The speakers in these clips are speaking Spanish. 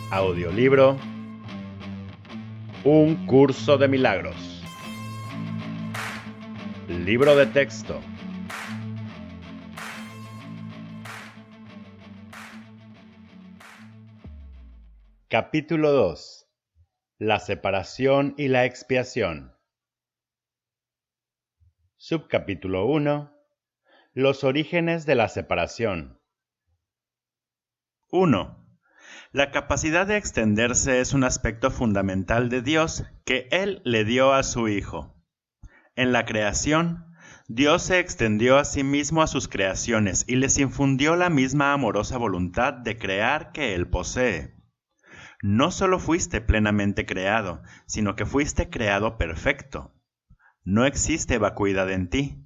Audiolibro Un curso de milagros. Libro de texto. Capítulo 2. La separación y la expiación. Subcapítulo 1. Los orígenes de la separación. 1. La capacidad de extenderse es un aspecto fundamental de Dios que Él le dio a su Hijo. En la creación, Dios se extendió a sí mismo a sus creaciones y les infundió la misma amorosa voluntad de crear que Él posee. No solo fuiste plenamente creado, sino que fuiste creado perfecto. No existe vacuidad en ti.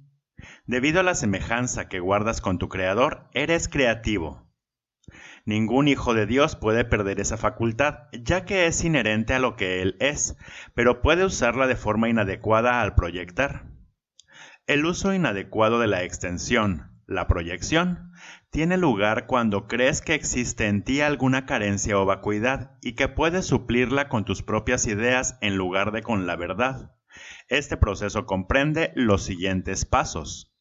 Debido a la semejanza que guardas con tu Creador, eres creativo. Ningún hijo de Dios puede perder esa facultad, ya que es inherente a lo que Él es, pero puede usarla de forma inadecuada al proyectar. El uso inadecuado de la extensión, la proyección, tiene lugar cuando crees que existe en ti alguna carencia o vacuidad y que puedes suplirla con tus propias ideas en lugar de con la verdad. Este proceso comprende los siguientes pasos.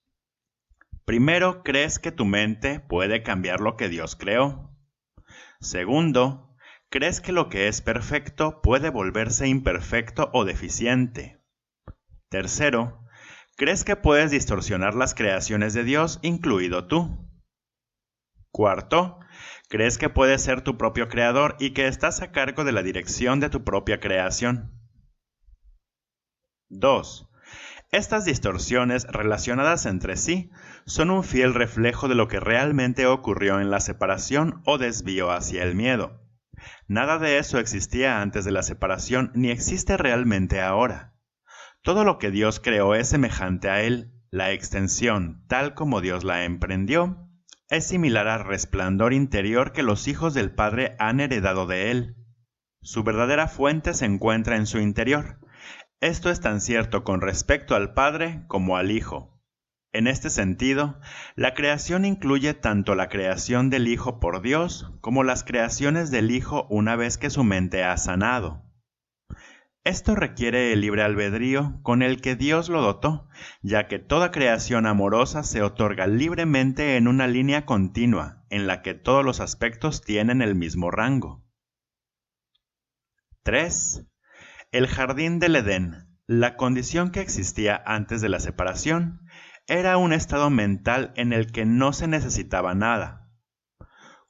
Primero, crees que tu mente puede cambiar lo que Dios creó. Segundo, crees que lo que es perfecto puede volverse imperfecto o deficiente. Tercero, crees que puedes distorsionar las creaciones de Dios, incluido tú. Cuarto, crees que puedes ser tu propio creador y que estás a cargo de la dirección de tu propia creación. 2. Estas distorsiones relacionadas entre sí son un fiel reflejo de lo que realmente ocurrió en la separación o desvío hacia el miedo. Nada de eso existía antes de la separación ni existe realmente ahora. Todo lo que Dios creó es semejante a Él. La extensión, tal como Dios la emprendió, es similar al resplandor interior que los hijos del Padre han heredado de Él. Su verdadera fuente se encuentra en su interior. Esto es tan cierto con respecto al Padre como al Hijo. En este sentido, la creación incluye tanto la creación del Hijo por Dios como las creaciones del Hijo una vez que su mente ha sanado. Esto requiere el libre albedrío con el que Dios lo dotó, ya que toda creación amorosa se otorga libremente en una línea continua, en la que todos los aspectos tienen el mismo rango. 3. El jardín del Edén, la condición que existía antes de la separación, era un estado mental en el que no se necesitaba nada.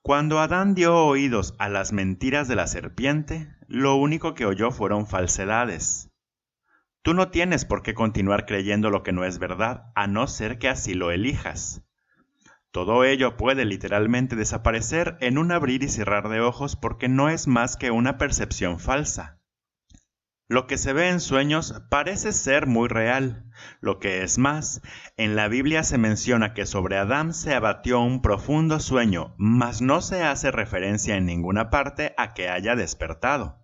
Cuando Adán dio oídos a las mentiras de la serpiente, lo único que oyó fueron falsedades. Tú no tienes por qué continuar creyendo lo que no es verdad, a no ser que así lo elijas. Todo ello puede literalmente desaparecer en un abrir y cerrar de ojos porque no es más que una percepción falsa. Lo que se ve en sueños parece ser muy real. Lo que es más, en la Biblia se menciona que sobre Adán se abatió un profundo sueño, mas no se hace referencia en ninguna parte a que haya despertado.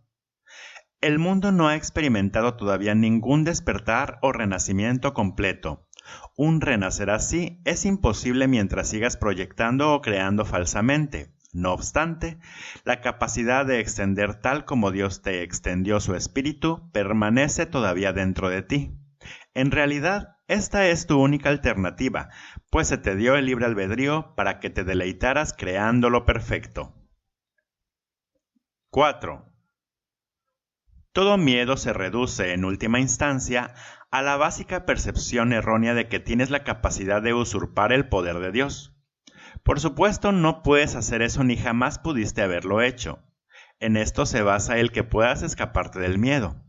El mundo no ha experimentado todavía ningún despertar o renacimiento completo. Un renacer así es imposible mientras sigas proyectando o creando falsamente. No obstante, la capacidad de extender tal como Dios te extendió su espíritu permanece todavía dentro de ti. En realidad, esta es tu única alternativa, pues se te dio el libre albedrío para que te deleitaras creando lo perfecto. 4. Todo miedo se reduce, en última instancia, a la básica percepción errónea de que tienes la capacidad de usurpar el poder de Dios. Por supuesto, no puedes hacer eso ni jamás pudiste haberlo hecho. En esto se basa el que puedas escaparte del miedo.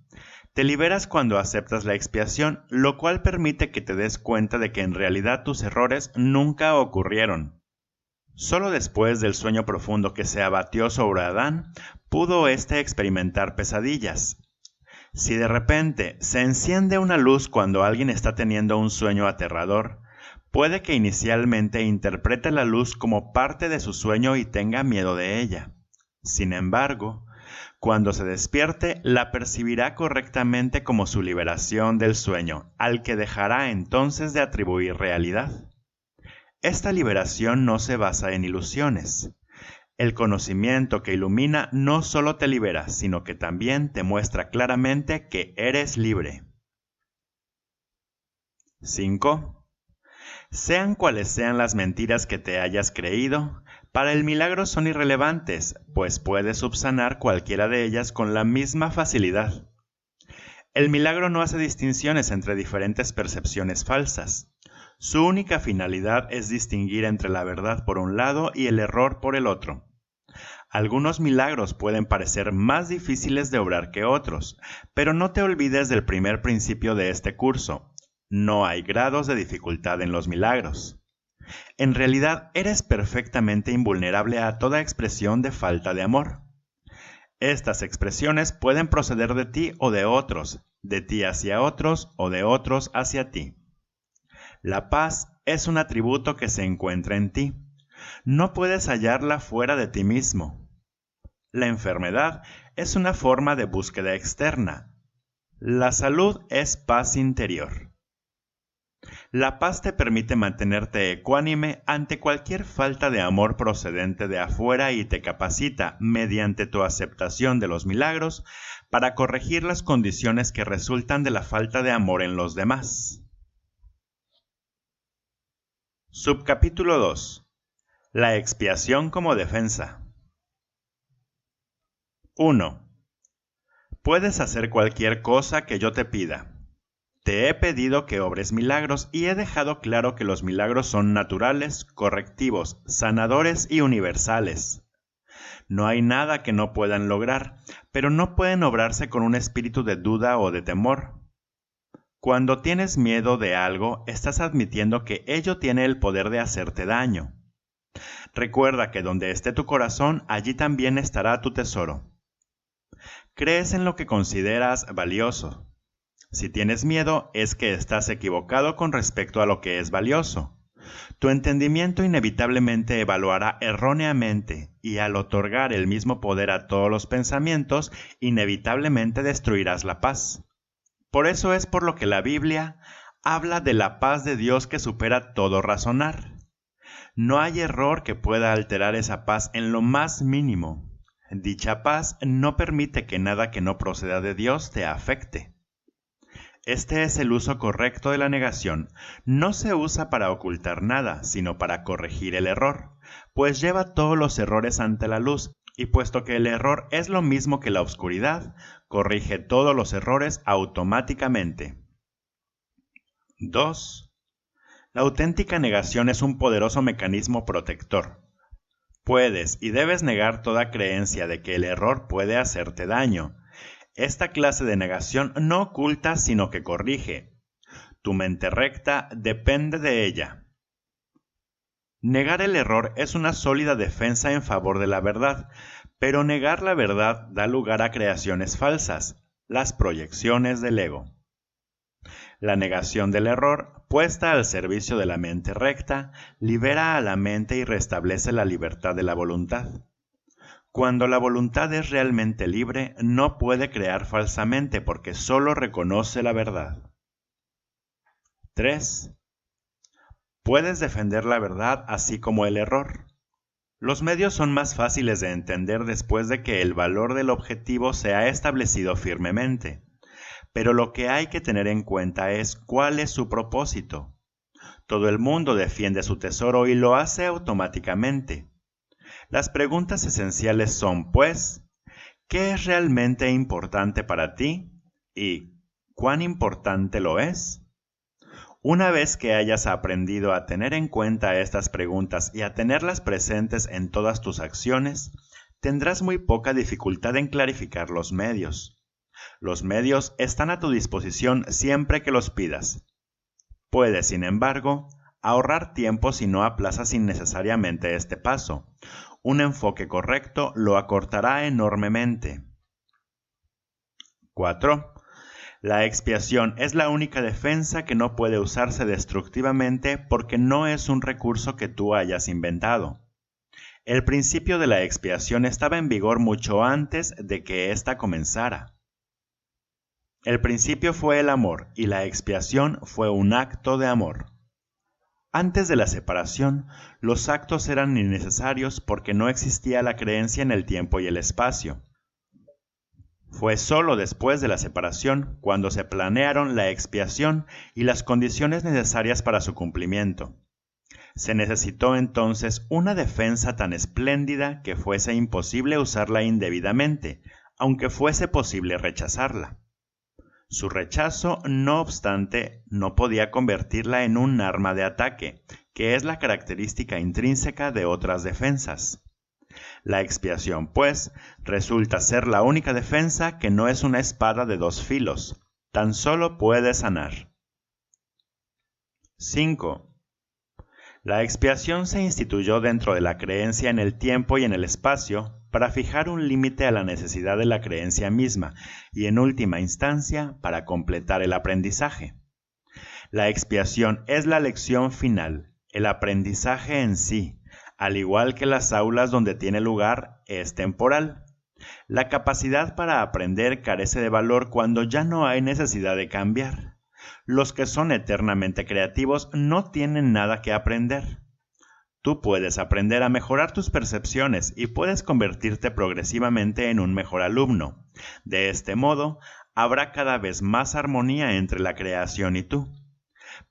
Te liberas cuando aceptas la expiación, lo cual permite que te des cuenta de que en realidad tus errores nunca ocurrieron. Solo después del sueño profundo que se abatió sobre Adán, pudo éste experimentar pesadillas. Si de repente se enciende una luz cuando alguien está teniendo un sueño aterrador, puede que inicialmente interprete la luz como parte de su sueño y tenga miedo de ella. Sin embargo, cuando se despierte, la percibirá correctamente como su liberación del sueño, al que dejará entonces de atribuir realidad. Esta liberación no se basa en ilusiones. El conocimiento que ilumina no solo te libera, sino que también te muestra claramente que eres libre. 5. Sean cuales sean las mentiras que te hayas creído, para el milagro son irrelevantes, pues puedes subsanar cualquiera de ellas con la misma facilidad. El milagro no hace distinciones entre diferentes percepciones falsas. Su única finalidad es distinguir entre la verdad por un lado y el error por el otro. Algunos milagros pueden parecer más difíciles de obrar que otros, pero no te olvides del primer principio de este curso. No hay grados de dificultad en los milagros. En realidad, eres perfectamente invulnerable a toda expresión de falta de amor. Estas expresiones pueden proceder de ti o de otros, de ti hacia otros o de otros hacia ti. La paz es un atributo que se encuentra en ti. No puedes hallarla fuera de ti mismo. La enfermedad es una forma de búsqueda externa. La salud es paz interior. La paz te permite mantenerte ecuánime ante cualquier falta de amor procedente de afuera y te capacita, mediante tu aceptación de los milagros, para corregir las condiciones que resultan de la falta de amor en los demás. Subcapítulo 2. La expiación como defensa. 1. Puedes hacer cualquier cosa que yo te pida. Te he pedido que obres milagros y he dejado claro que los milagros son naturales, correctivos, sanadores y universales. No hay nada que no puedan lograr, pero no pueden obrarse con un espíritu de duda o de temor. Cuando tienes miedo de algo, estás admitiendo que ello tiene el poder de hacerte daño. Recuerda que donde esté tu corazón, allí también estará tu tesoro. Crees en lo que consideras valioso. Si tienes miedo, es que estás equivocado con respecto a lo que es valioso. Tu entendimiento inevitablemente evaluará erróneamente, y al otorgar el mismo poder a todos los pensamientos, inevitablemente destruirás la paz. Por eso es por lo que la Biblia habla de la paz de Dios que supera todo razonar. No hay error que pueda alterar esa paz en lo más mínimo. Dicha paz no permite que nada que no proceda de Dios te afecte. Este es el uso correcto de la negación. No se usa para ocultar nada, sino para corregir el error, pues lleva todos los errores ante la luz, y puesto que el error es lo mismo que la oscuridad, corrige todos los errores automáticamente. 2. La auténtica negación es un poderoso mecanismo protector. Puedes y debes negar toda creencia de que el error puede hacerte daño. Esta clase de negación no oculta, sino que corrige. Tu mente recta depende de ella. Negar el error es una sólida defensa en favor de la verdad, pero negar la verdad da lugar a creaciones falsas, las proyecciones del ego. La negación del error, puesta al servicio de la mente recta, libera a la mente y restablece la libertad de la voluntad. Cuando la voluntad es realmente libre, no puede crear falsamente porque solo reconoce la verdad. 3. Puedes defender la verdad así como el error. Los medios son más fáciles de entender después de que el valor del objetivo se ha establecido firmemente. Pero lo que hay que tener en cuenta es cuál es su propósito. Todo el mundo defiende su tesoro y lo hace automáticamente. Las preguntas esenciales son, pues, ¿qué es realmente importante para ti? ¿Y cuán importante lo es? Una vez que hayas aprendido a tener en cuenta estas preguntas y a tenerlas presentes en todas tus acciones, tendrás muy poca dificultad en clarificar los medios. Los medios están a tu disposición siempre que los pidas. Puedes, sin embargo, ahorrar tiempo si no aplazas innecesariamente este paso. Un enfoque correcto lo acortará enormemente. 4. La expiación es la única defensa que no puede usarse destructivamente porque no es un recurso que tú hayas inventado. El principio de la expiación estaba en vigor mucho antes de que ésta comenzara. El principio fue el amor y la expiación fue un acto de amor. Antes de la separación, los actos eran innecesarios porque no existía la creencia en el tiempo y el espacio. Fue sólo después de la separación cuando se planearon la expiación y las condiciones necesarias para su cumplimiento. Se necesitó entonces una defensa tan espléndida que fuese imposible usarla indebidamente, aunque fuese posible rechazarla. Su rechazo, no obstante, no podía convertirla en un arma de ataque, que es la característica intrínseca de otras defensas. La expiación, pues, resulta ser la única defensa que no es una espada de dos filos, tan solo puede sanar. 5. La expiación se instituyó dentro de la creencia en el tiempo y en el espacio para fijar un límite a la necesidad de la creencia misma y, en última instancia, para completar el aprendizaje. La expiación es la lección final, el aprendizaje en sí, al igual que las aulas donde tiene lugar, es temporal. La capacidad para aprender carece de valor cuando ya no hay necesidad de cambiar. Los que son eternamente creativos no tienen nada que aprender. Tú puedes aprender a mejorar tus percepciones y puedes convertirte progresivamente en un mejor alumno. De este modo, habrá cada vez más armonía entre la creación y tú.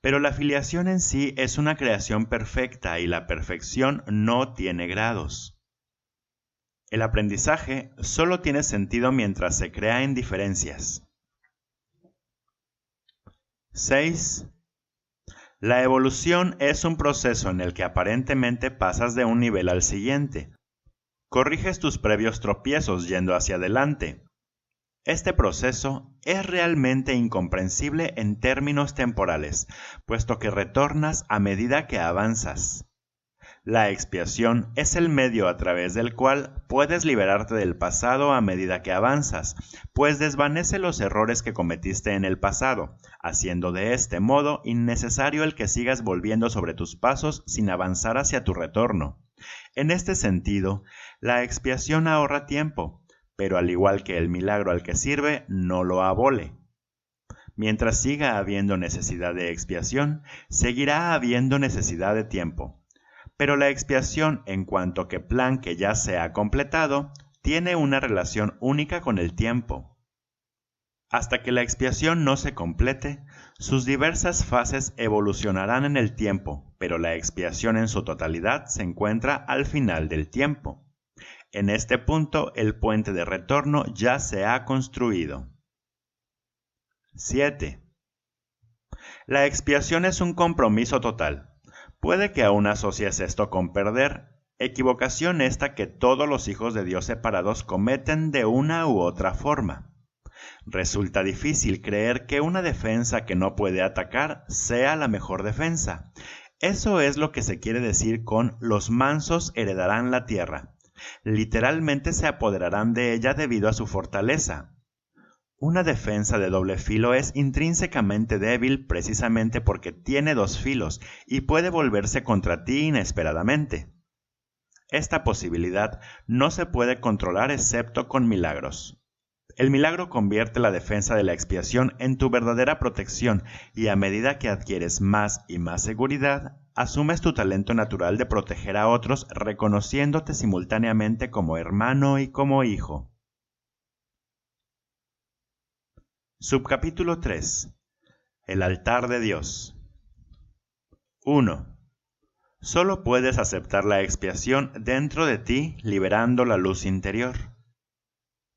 Pero la filiación en sí es una creación perfecta y la perfección no tiene grados. El aprendizaje solo tiene sentido mientras se crea en diferencias. 6. La evolución es un proceso en el que aparentemente pasas de un nivel al siguiente. Corriges tus previos tropiezos yendo hacia adelante. Este proceso es realmente incomprensible en términos temporales, puesto que retornas a medida que avanzas. La expiación es el medio a través del cual puedes liberarte del pasado a medida que avanzas, pues desvanece los errores que cometiste en el pasado, haciendo de este modo innecesario el que sigas volviendo sobre tus pasos sin avanzar hacia tu retorno. En este sentido, la expiación ahorra tiempo, pero al igual que el milagro al que sirve, no lo abole. Mientras siga habiendo necesidad de expiación, seguirá habiendo necesidad de tiempo. Pero la expiación, en cuanto que plan que ya se ha completado, tiene una relación única con el tiempo. Hasta que la expiación no se complete, sus diversas fases evolucionarán en el tiempo, pero la expiación en su totalidad se encuentra al final del tiempo. En este punto, el puente de retorno ya se ha construido. 7. La expiación es un compromiso total. Puede que aún asocies esto con perder, equivocación esta que todos los hijos de Dios separados cometen de una u otra forma. Resulta difícil creer que una defensa que no puede atacar sea la mejor defensa. Eso es lo que se quiere decir con los mansos heredarán la tierra. Literalmente se apoderarán de ella debido a su fortaleza. Una defensa de doble filo es intrínsecamente débil precisamente porque tiene dos filos y puede volverse contra ti inesperadamente. Esta posibilidad no se puede controlar excepto con milagros. El milagro convierte la defensa de la expiación en tu verdadera protección y a medida que adquieres más y más seguridad, asumes tu talento natural de proteger a otros reconociéndote simultáneamente como hermano y como hijo. Subcapítulo 3. El altar de Dios. 1. Solo puedes aceptar la expiación dentro de ti liberando la luz interior.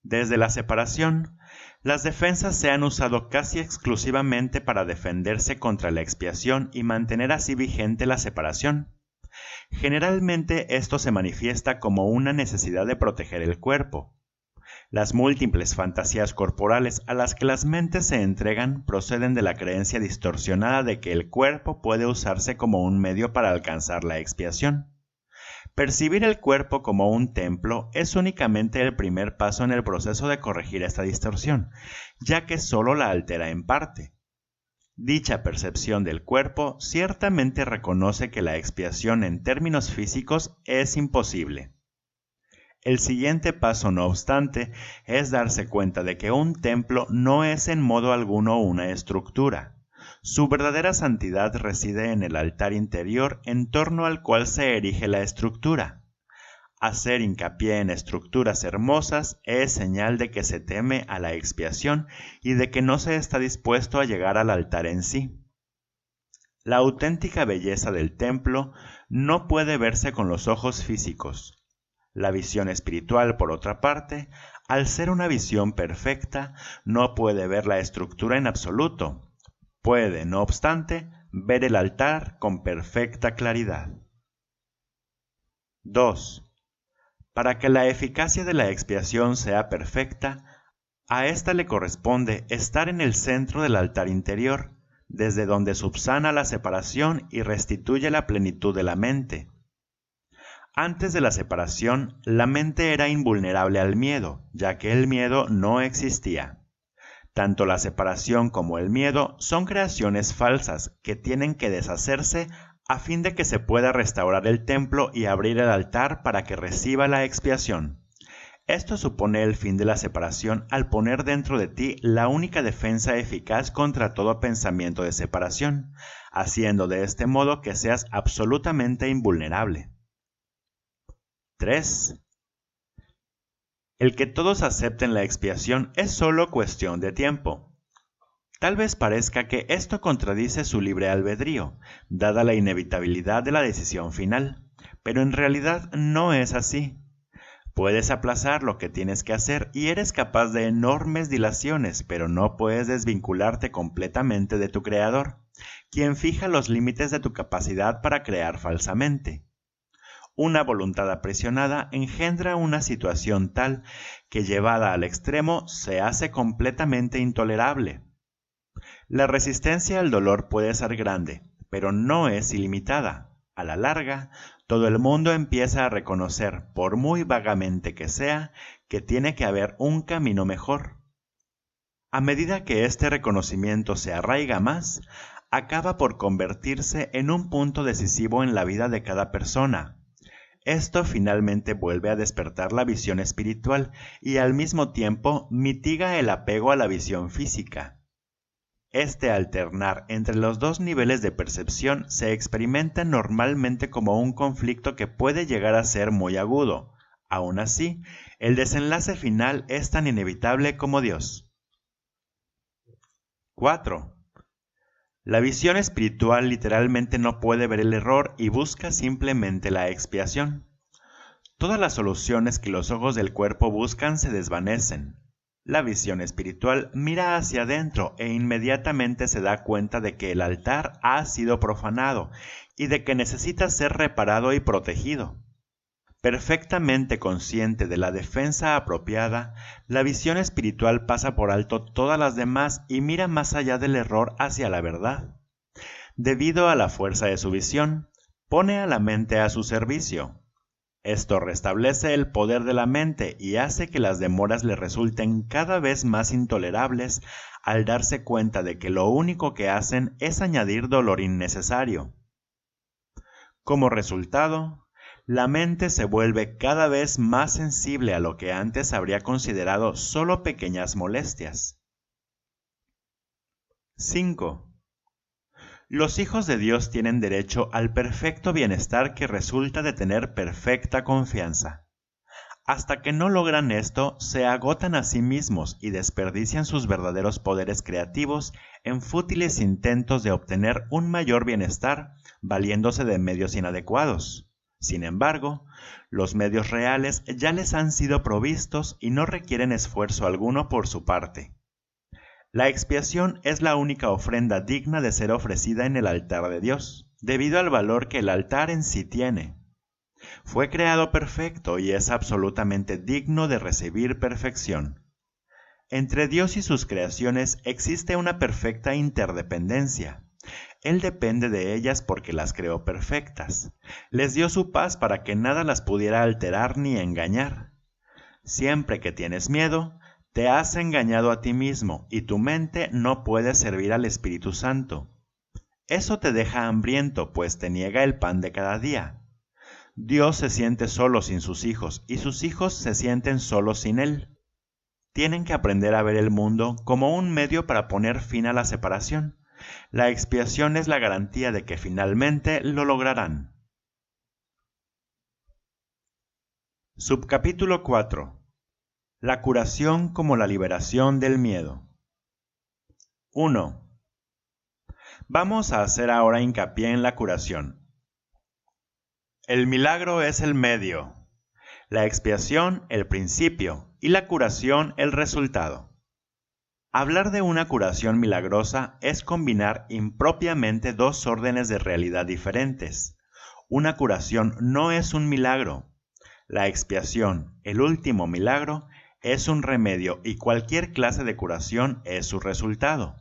Desde la separación, las defensas se han usado casi exclusivamente para defenderse contra la expiación y mantener así vigente la separación. Generalmente esto se manifiesta como una necesidad de proteger el cuerpo. Las múltiples fantasías corporales a las que las mentes se entregan proceden de la creencia distorsionada de que el cuerpo puede usarse como un medio para alcanzar la expiación. Percibir el cuerpo como un templo es únicamente el primer paso en el proceso de corregir esta distorsión, ya que solo la altera en parte. Dicha percepción del cuerpo ciertamente reconoce que la expiación en términos físicos es imposible. El siguiente paso, no obstante, es darse cuenta de que un templo no es en modo alguno una estructura. Su verdadera santidad reside en el altar interior en torno al cual se erige la estructura. Hacer hincapié en estructuras hermosas es señal de que se teme a la expiación y de que no se está dispuesto a llegar al altar en sí. La auténtica belleza del templo no puede verse con los ojos físicos. La visión espiritual, por otra parte, al ser una visión perfecta, no puede ver la estructura en absoluto. Puede, no obstante, ver el altar con perfecta claridad. 2. Para que la eficacia de la expiación sea perfecta, a ésta le corresponde estar en el centro del altar interior, desde donde subsana la separación y restituye la plenitud de la mente. Antes de la separación, la mente era invulnerable al miedo, ya que el miedo no existía. Tanto la separación como el miedo son creaciones falsas que tienen que deshacerse a fin de que se pueda restaurar el templo y abrir el altar para que reciba la expiación. Esto supone el fin de la separación al poner dentro de ti la única defensa eficaz contra todo pensamiento de separación, haciendo de este modo que seas absolutamente invulnerable. 3. El que todos acepten la expiación es solo cuestión de tiempo. Tal vez parezca que esto contradice su libre albedrío, dada la inevitabilidad de la decisión final, pero en realidad no es así. Puedes aplazar lo que tienes que hacer y eres capaz de enormes dilaciones, pero no puedes desvincularte completamente de tu Creador, quien fija los límites de tu capacidad para crear falsamente. Una voluntad aprisionada engendra una situación tal que llevada al extremo se hace completamente intolerable. La resistencia al dolor puede ser grande, pero no es ilimitada. A la larga, todo el mundo empieza a reconocer, por muy vagamente que sea, que tiene que haber un camino mejor. A medida que este reconocimiento se arraiga más, acaba por convertirse en un punto decisivo en la vida de cada persona. Esto finalmente vuelve a despertar la visión espiritual y al mismo tiempo mitiga el apego a la visión física. Este alternar entre los dos niveles de percepción se experimenta normalmente como un conflicto que puede llegar a ser muy agudo. Aún así, el desenlace final es tan inevitable como Dios. 4. La visión espiritual literalmente no puede ver el error y busca simplemente la expiación. Todas las soluciones que los ojos del cuerpo buscan se desvanecen. La visión espiritual mira hacia adentro e inmediatamente se da cuenta de que el altar ha sido profanado y de que necesita ser reparado y protegido. Perfectamente consciente de la defensa apropiada, la visión espiritual pasa por alto todas las demás y mira más allá del error hacia la verdad. Debido a la fuerza de su visión, pone a la mente a su servicio. Esto restablece el poder de la mente y hace que las demoras le resulten cada vez más intolerables al darse cuenta de que lo único que hacen es añadir dolor innecesario. Como resultado, la mente se vuelve cada vez más sensible a lo que antes habría considerado solo pequeñas molestias. 5. Los hijos de Dios tienen derecho al perfecto bienestar que resulta de tener perfecta confianza. Hasta que no logran esto, se agotan a sí mismos y desperdician sus verdaderos poderes creativos en fútiles intentos de obtener un mayor bienestar valiéndose de medios inadecuados. Sin embargo, los medios reales ya les han sido provistos y no requieren esfuerzo alguno por su parte. La expiación es la única ofrenda digna de ser ofrecida en el altar de Dios, debido al valor que el altar en sí tiene. Fue creado perfecto y es absolutamente digno de recibir perfección. Entre Dios y sus creaciones existe una perfecta interdependencia. Él depende de ellas porque las creó perfectas. Les dio su paz para que nada las pudiera alterar ni engañar. Siempre que tienes miedo, te has engañado a ti mismo y tu mente no puede servir al Espíritu Santo. Eso te deja hambriento, pues te niega el pan de cada día. Dios se siente solo sin sus hijos y sus hijos se sienten solos sin Él. Tienen que aprender a ver el mundo como un medio para poner fin a la separación, La expiación es la garantía de que finalmente lo lograrán. Subcapítulo 4. La curación como la liberación del miedo. 1. Vamos a hacer ahora hincapié en la curación. El milagro es el medio, la expiación el principio y la curación el resultado. Hablar de una curación milagrosa es combinar impropiamente dos órdenes de realidad diferentes. Una curación no es un milagro. La expiación, el último milagro, es un remedio y cualquier clase de curación es su resultado.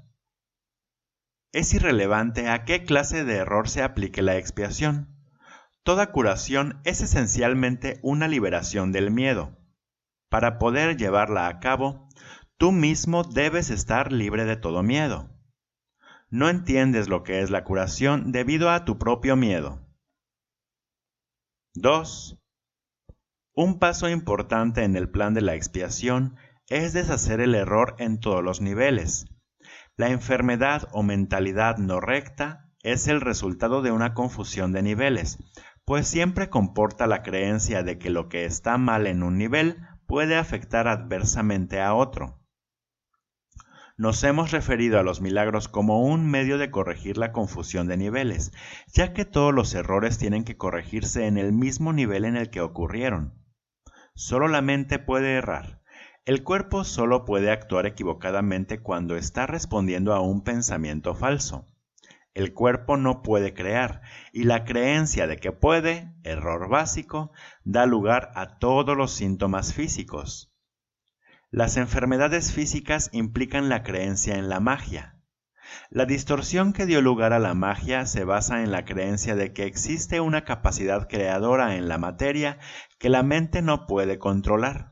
Es irrelevante a qué clase de error se aplique la expiación. Toda curación es esencialmente una liberación del miedo. Para poder llevarla a cabo, tú mismo debes estar libre de todo miedo. No entiendes lo que es la curación debido a tu propio miedo. 2. Un paso importante en el plan de la expiación es deshacer el error en todos los niveles. La enfermedad o mentalidad no recta es el resultado de una confusión de niveles, pues siempre comporta la creencia de que lo que está mal en un nivel puede afectar adversamente a otro. Nos hemos referido a los milagros como un medio de corregir la confusión de niveles, ya que todos los errores tienen que corregirse en el mismo nivel en el que ocurrieron. Solo la mente puede errar. El cuerpo solo puede actuar equivocadamente cuando está respondiendo a un pensamiento falso. El cuerpo no puede crear, y la creencia de que puede, error básico, da lugar a todos los síntomas físicos. Las enfermedades físicas implican la creencia en la magia. La distorsión que dio lugar a la magia se basa en la creencia de que existe una capacidad creadora en la materia que la mente no puede controlar.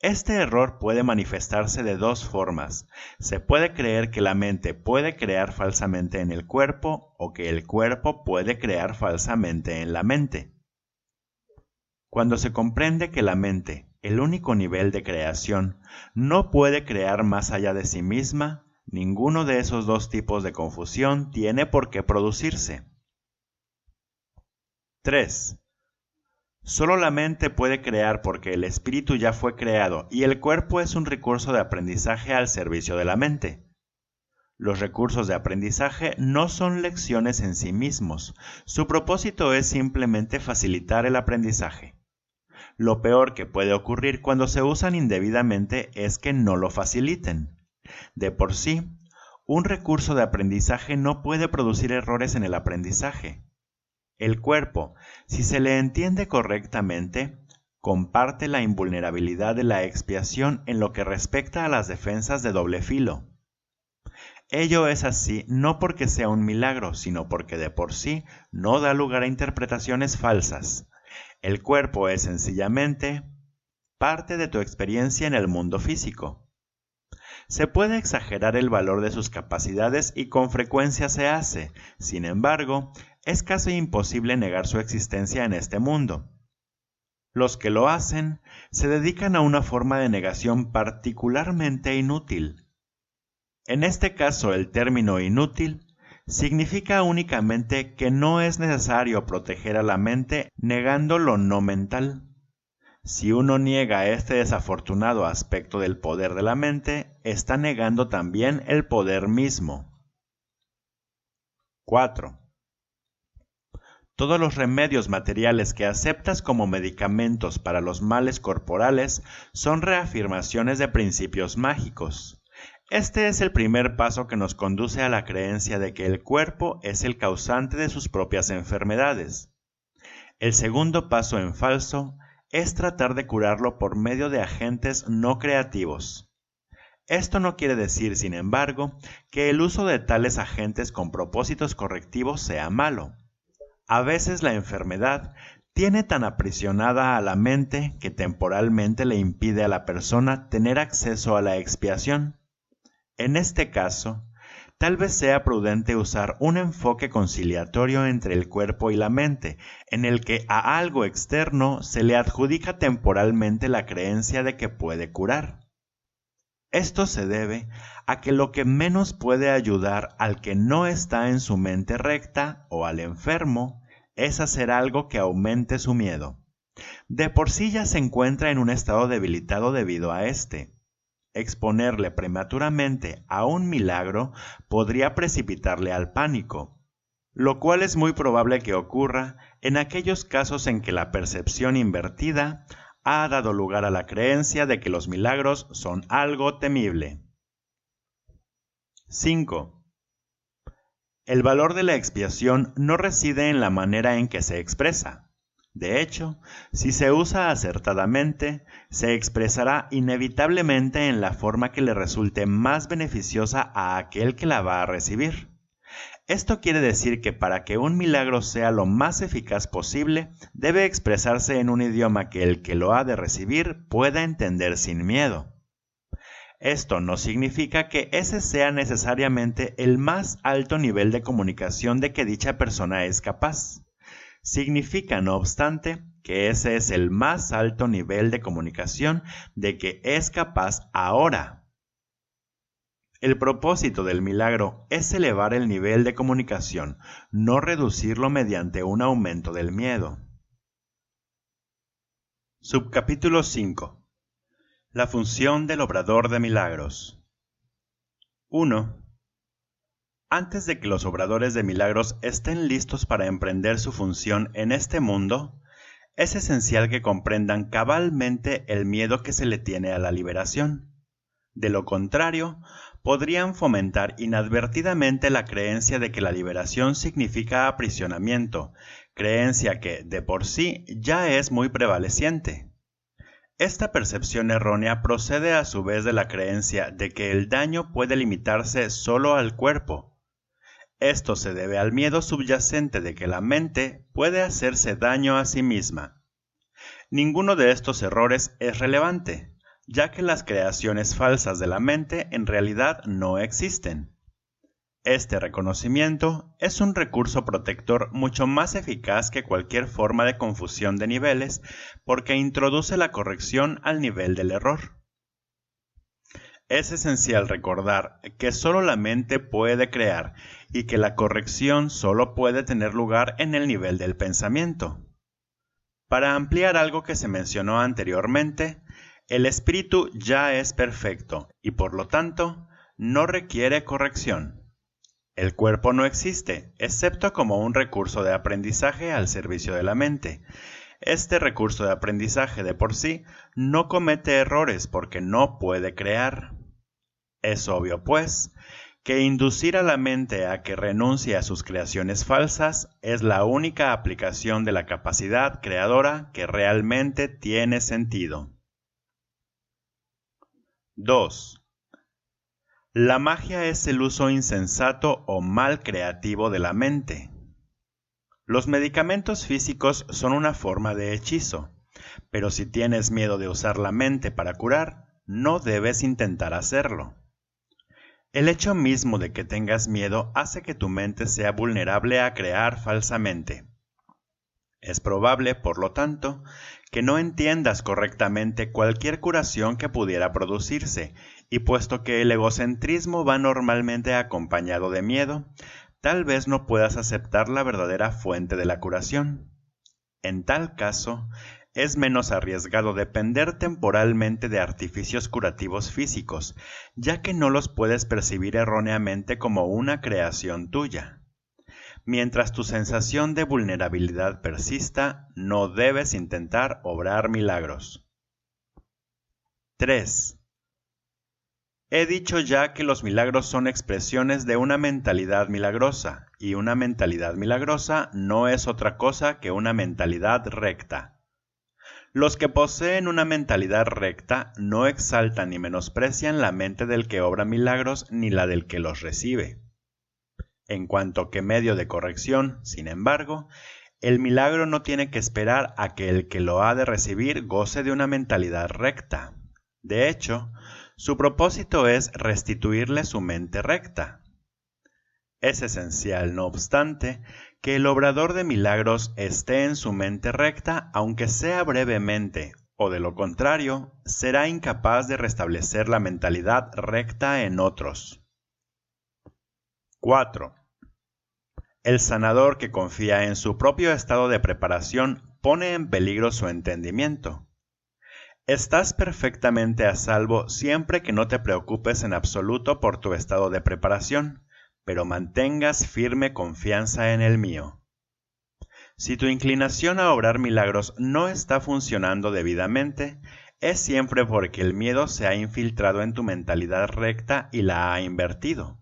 Este error puede manifestarse de dos formas. Se puede creer que la mente puede crear falsamente en el cuerpo o que el cuerpo puede crear falsamente en la mente. Cuando se comprende que la mente, el único nivel de creación, no puede crear más allá de sí misma, ninguno de esos dos tipos de confusión tiene por qué producirse. 3. Solo la mente puede crear porque el espíritu ya fue creado y el cuerpo es un recurso de aprendizaje al servicio de la mente. Los recursos de aprendizaje no son lecciones en sí mismos, su propósito es simplemente facilitar el aprendizaje. Lo peor que puede ocurrir cuando se usan indebidamente es que no lo faciliten. De por sí, un recurso de aprendizaje no puede producir errores en el aprendizaje. El cuerpo, si se le entiende correctamente, comparte la invulnerabilidad de la expiación en lo que respecta a las defensas de doble filo. Ello es así no porque sea un milagro, sino porque de por sí no da lugar a interpretaciones falsas. El cuerpo es sencillamente parte de tu experiencia en el mundo físico. Se puede exagerar el valor de sus capacidades y con frecuencia se hace. Sin embargo, es casi imposible negar su existencia en este mundo. Los que lo hacen se dedican a una forma de negación particularmente inútil. En este caso, el término inútil significa únicamente que no es necesario proteger a la mente negando lo no mental. Si uno niega este desafortunado aspecto del poder de la mente, está negando también el poder mismo. 4. Todos los remedios materiales que aceptas como medicamentos para los males corporales son reafirmaciones de principios mágicos. Este es el primer paso que nos conduce a la creencia de que el cuerpo es el causante de sus propias enfermedades. El segundo paso en falso es tratar de curarlo por medio de agentes no creativos. Esto no quiere decir, sin embargo, que el uso de tales agentes con propósitos correctivos sea malo. A veces la enfermedad tiene tan aprisionada a la mente que temporalmente le impide a la persona tener acceso a la expiación. En este caso, tal vez sea prudente usar un enfoque conciliatorio entre el cuerpo y la mente, en el que a algo externo se le adjudica temporalmente la creencia de que puede curar. Esto se debe a que lo que menos puede ayudar al que no está en su mente recta o al enfermo es hacer algo que aumente su miedo. De por sí ya se encuentra en un estado debilitado debido a este. Exponerle prematuramente a un milagro podría precipitarle al pánico, lo cual es muy probable que ocurra en aquellos casos en que la percepción invertida ha dado lugar a la creencia de que los milagros son algo temible. 5. El valor de la expiación no reside en la manera en que se expresa. De hecho, si se usa acertadamente, se expresará inevitablemente en la forma que le resulte más beneficiosa a aquel que la va a recibir. Esto quiere decir que para que un milagro sea lo más eficaz posible, debe expresarse en un idioma que el que lo ha de recibir pueda entender sin miedo. Esto no significa que ese sea necesariamente el más alto nivel de comunicación de que dicha persona es capaz. Significa, no obstante, que ese es el más alto nivel de comunicación de que es capaz ahora. El propósito del milagro es elevar el nivel de comunicación, no reducirlo mediante un aumento del miedo. Subcapítulo 5. La función del obrador de milagros. 1. Antes de que los obradores de milagros estén listos para emprender su función en este mundo, es esencial que comprendan cabalmente el miedo que se le tiene a la liberación. De lo contrario, podrían fomentar inadvertidamente la creencia de que la liberación significa aprisionamiento, creencia que, de por sí, ya es muy prevaleciente. Esta percepción errónea procede a su vez de la creencia de que el daño puede limitarse solo al cuerpo. Esto se debe al miedo subyacente de que la mente puede hacerse daño a sí misma. Ninguno de estos errores es relevante, ya que las creaciones falsas de la mente en realidad no existen. Este reconocimiento es un recurso protector mucho más eficaz que cualquier forma de confusión de niveles, porque introduce la corrección al nivel del error. Es esencial recordar que solo la mente puede crear y que la corrección solo puede tener lugar en el nivel del pensamiento. Para ampliar algo que se mencionó anteriormente, el espíritu ya es perfecto y por lo tanto no requiere corrección. El cuerpo no existe, excepto como un recurso de aprendizaje al servicio de la mente. Este recurso de aprendizaje de por sí no comete errores porque no puede crear. Es obvio, pues, que inducir a la mente a que renuncie a sus creaciones falsas es la única aplicación de la capacidad creadora que realmente tiene sentido. 2. La magia es el uso insensato o mal creativo de la mente. Los medicamentos físicos son una forma de hechizo, pero si tienes miedo de usar la mente para curar, no debes intentar hacerlo. El hecho mismo de que tengas miedo hace que tu mente sea vulnerable a crear falsamente. Es probable, por lo tanto, que no entiendas correctamente cualquier curación que pudiera producirse, y puesto que el egocentrismo va normalmente acompañado de miedo, tal vez no puedas aceptar la verdadera fuente de la curación. En tal caso, es menos arriesgado depender temporalmente de artificios curativos físicos, ya que no los puedes percibir erróneamente como una creación tuya. Mientras tu sensación de vulnerabilidad persista, no debes intentar obrar milagros. 3. He dicho ya que los milagros son expresiones de una mentalidad milagrosa, y una mentalidad milagrosa no es otra cosa que una mentalidad recta. Los que poseen una mentalidad recta no exaltan ni menosprecian la mente del que obra milagros ni la del que los recibe. En cuanto que medio de corrección, sin embargo, el milagro no tiene que esperar a que el que lo ha de recibir goce de una mentalidad recta. De hecho, su propósito es restituirle su mente recta. Es esencial, no obstante, que el obrador de milagros esté en su mente recta, aunque sea brevemente, o de lo contrario, será incapaz de restablecer la mentalidad recta en otros. 4. El sanador que confía en su propio estado de preparación pone en peligro su entendimiento. Estás perfectamente a salvo siempre que no te preocupes en absoluto por tu estado de preparación, pero mantengas firme confianza en el mío. Si tu inclinación a obrar milagros no está funcionando debidamente, es siempre porque el miedo se ha infiltrado en tu mentalidad recta y la ha invertido.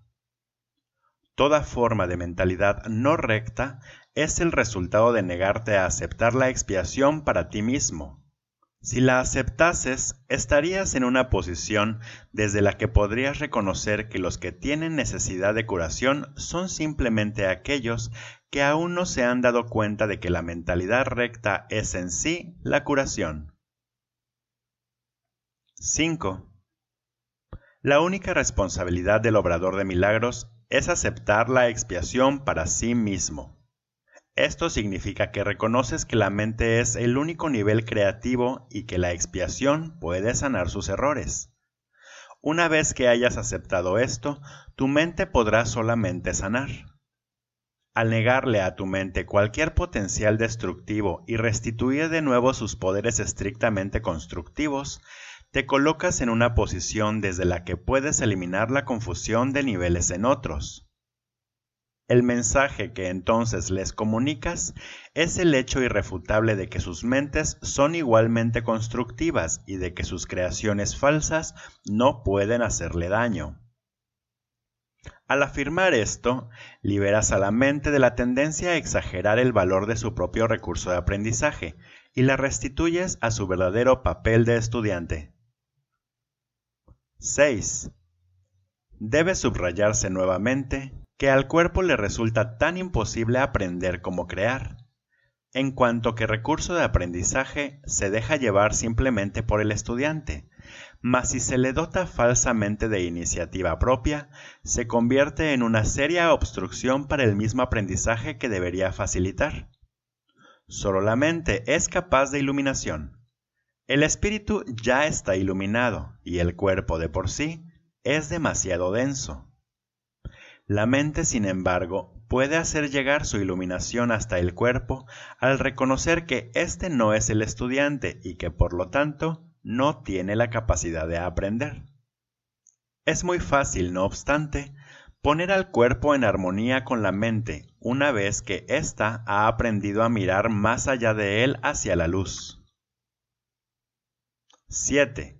Toda forma de mentalidad no recta es el resultado de negarte a aceptar la expiación para ti mismo. Si la aceptases, estarías en una posición desde la que podrías reconocer que los que tienen necesidad de curación son simplemente aquellos que aún no se han dado cuenta de que la mentalidad recta es en sí la curación. 5. La única responsabilidad del obrador de milagros es aceptar la expiación para sí mismo. Esto significa que reconoces que la mente es el único nivel creativo y que la expiación puede sanar sus errores. Una vez que hayas aceptado esto, tu mente podrá solamente sanar. Al negarle a tu mente cualquier potencial destructivo y restituir de nuevo sus poderes estrictamente constructivos, te colocas en una posición desde la que puedes eliminar la confusión de niveles en otros. El mensaje que entonces les comunicas es el hecho irrefutable de que sus mentes son igualmente constructivas y de que sus creaciones falsas no pueden hacerle daño. Al afirmar esto, liberas a la mente de la tendencia a exagerar el valor de su propio recurso de aprendizaje y la restituyes a su verdadero papel de estudiante. 6. Debe subrayarse nuevamente que al cuerpo le resulta tan imposible aprender como crear, en cuanto que recurso de aprendizaje se deja llevar simplemente por el estudiante, mas si se le dota falsamente de iniciativa propia, se convierte en una seria obstrucción para el mismo aprendizaje que debería facilitar. Solo la mente es capaz de iluminación. El espíritu ya está iluminado y el cuerpo de por sí es demasiado denso. La mente, sin embargo, puede hacer llegar su iluminación hasta el cuerpo al reconocer que éste no es el estudiante y que por lo tanto no tiene la capacidad de aprender. Es muy fácil, no obstante, poner al cuerpo en armonía con la mente una vez que ésta ha aprendido a mirar más allá de él hacia la luz. 7.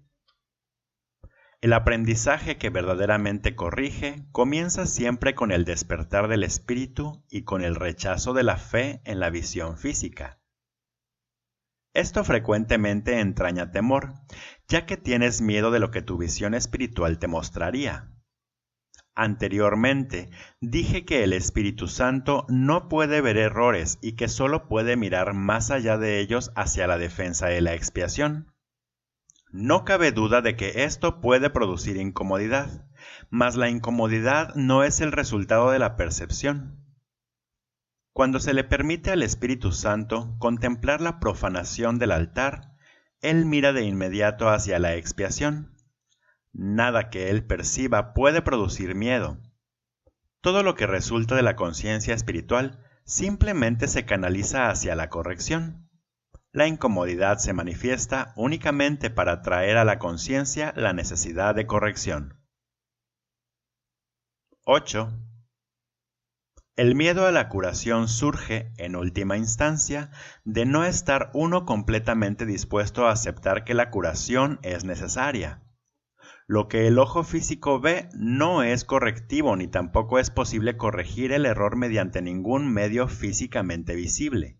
El aprendizaje que verdaderamente corrige comienza siempre con el despertar del espíritu y con el rechazo de la fe en la visión física. Esto frecuentemente entraña temor, ya que tienes miedo de lo que tu visión espiritual te mostraría. Anteriormente, dije que el Espíritu Santo no puede ver errores y que solo puede mirar más allá de ellos hacia la defensa de la expiación. No cabe duda de que esto puede producir incomodidad, mas la incomodidad no es el resultado de la percepción. Cuando se le permite al Espíritu Santo contemplar la profanación del altar, Él mira de inmediato hacia la expiación. Nada que Él perciba puede producir miedo. Todo lo que resulta de la conciencia espiritual simplemente se canaliza hacia la corrección. La incomodidad se manifiesta únicamente para traer a la conciencia la necesidad de corrección. 8. El miedo a la curación surge, en última instancia, de no estar uno completamente dispuesto a aceptar que la curación es necesaria. Lo que el ojo físico ve no es correctivo ni tampoco es posible corregir el error mediante ningún medio físicamente visible.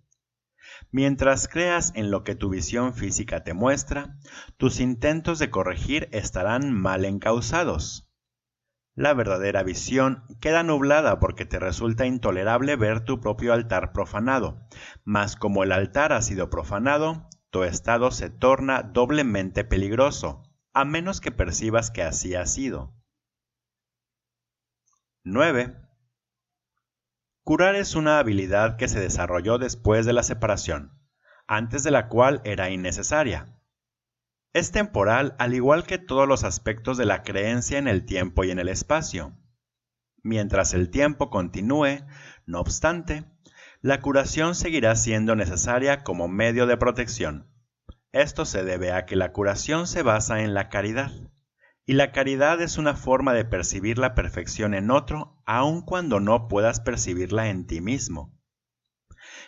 Mientras creas en lo que tu visión física te muestra, tus intentos de corregir estarán mal encauzados. La verdadera visión queda nublada porque te resulta intolerable ver tu propio altar profanado, mas como el altar ha sido profanado, tu estado se torna doblemente peligroso, a menos que percibas que así ha sido. 9. Curar es una habilidad que se desarrolló después de la separación, antes de la cual era innecesaria. Es temporal al igual que todos los aspectos de la creencia en el tiempo y en el espacio. Mientras el tiempo continúe, no obstante, la curación seguirá siendo necesaria como medio de protección. Esto se debe a que la curación se basa en la caridad, y la caridad es una forma de percibir la perfección en otro, aun cuando no puedas percibirla en ti mismo.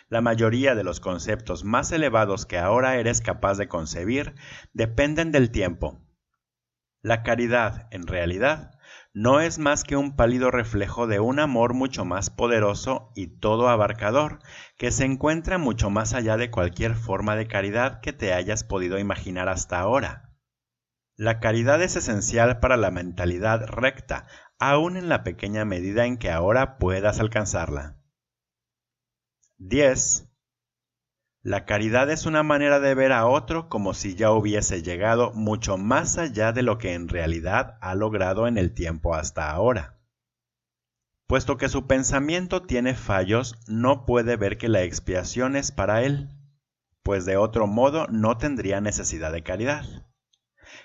La mayoría de los conceptos más elevados que ahora eres capaz de concebir dependen del tiempo. La caridad, en realidad, no es más que un pálido reflejo de un amor mucho más poderoso y todo abarcador, que se encuentra mucho más allá de cualquier forma de caridad que te hayas podido imaginar hasta ahora. La caridad es esencial para la mentalidad recta, aun en la pequeña medida en que ahora puedas alcanzarla. 10. La caridad es una manera de ver a otro como si ya hubiese llegado mucho más allá de lo que en realidad ha logrado en el tiempo hasta ahora. Puesto que su pensamiento tiene fallos, no puede ver que la expiación es para él, pues de otro modo no tendría necesidad de caridad.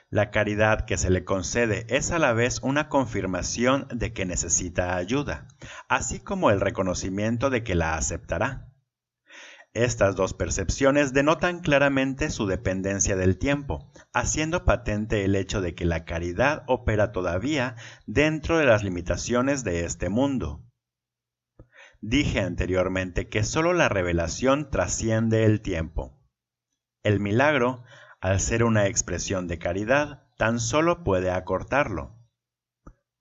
La caridad que se le concede es a la vez una confirmación de que necesita ayuda, así como el reconocimiento de que la aceptará. Estas dos percepciones denotan claramente su dependencia del tiempo, haciendo patente el hecho de que la caridad opera todavía dentro de las limitaciones de este mundo. Dije anteriormente que solo la revelación trasciende el tiempo. El milagro, al ser una expresión de caridad, tan solo puede acortarlo.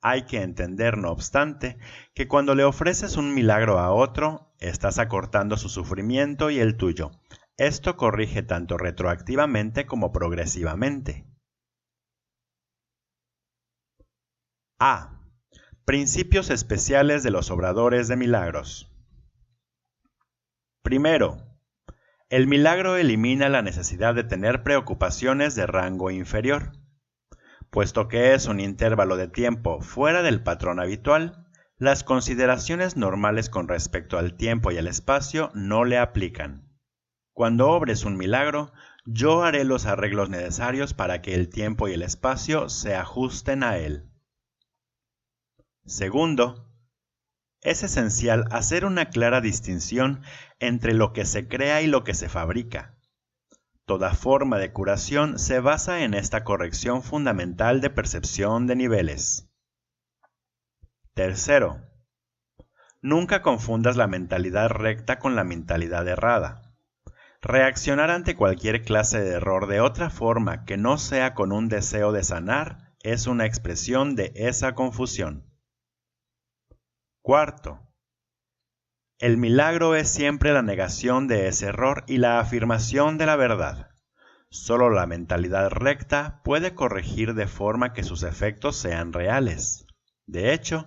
Hay que entender, no obstante, que cuando le ofreces un milagro a otro, estás acortando su sufrimiento y el tuyo. Esto corrige tanto retroactivamente como progresivamente. A. Principios especiales de los obradores de milagros. Primero, el milagro elimina la necesidad de tener preocupaciones de rango inferior. Puesto que es un intervalo de tiempo fuera del patrón habitual, las consideraciones normales con respecto al tiempo y al espacio no le aplican. Cuando obres un milagro, yo haré los arreglos necesarios para que el tiempo y el espacio se ajusten a él. Segundo, es esencial hacer una clara distinción entre lo que se crea y lo que se fabrica. Toda forma de curación se basa en esta corrección fundamental de percepción de niveles. Tercero, nunca confundas la mentalidad recta con la mentalidad errada. Reaccionar ante cualquier clase de error de otra forma que no sea con un deseo de sanar es una expresión de esa confusión. Cuarto, el milagro es siempre la negación de ese error y la afirmación de la verdad. Solo la mentalidad recta puede corregir de forma que sus efectos sean reales. De hecho,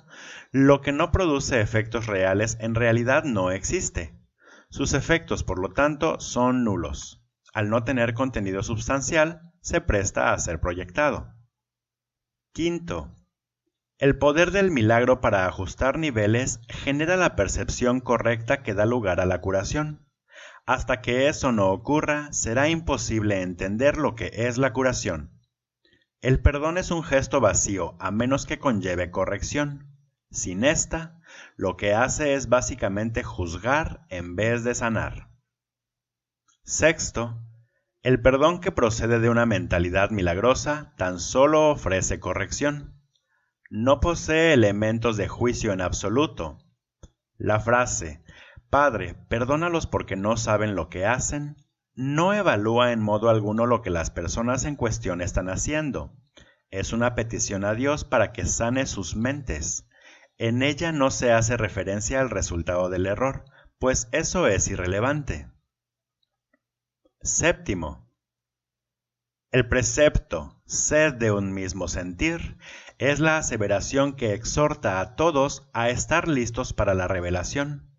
lo que no produce efectos reales en realidad no existe. Sus efectos, por lo tanto, son nulos. Al no tener contenido sustancial, se presta a ser proyectado. Quinto, el poder del milagro para ajustar niveles genera la percepción correcta que da lugar a la curación. Hasta que eso no ocurra, será imposible entender lo que es la curación. El perdón es un gesto vacío a menos que conlleve corrección. Sin esta, lo que hace es básicamente juzgar en vez de sanar. Sexto, el perdón que procede de una mentalidad milagrosa tan solo ofrece corrección. No posee elementos de juicio en absoluto. La frase, Padre, perdónalos porque no saben lo que hacen, no evalúa en modo alguno lo que las personas en cuestión están haciendo. Es una petición a Dios para que sane sus mentes. En ella no se hace referencia al resultado del error, pues eso es irrelevante. Séptimo, el precepto, sed de un mismo sentir, es la aseveración que exhorta a todos a estar listos para la revelación.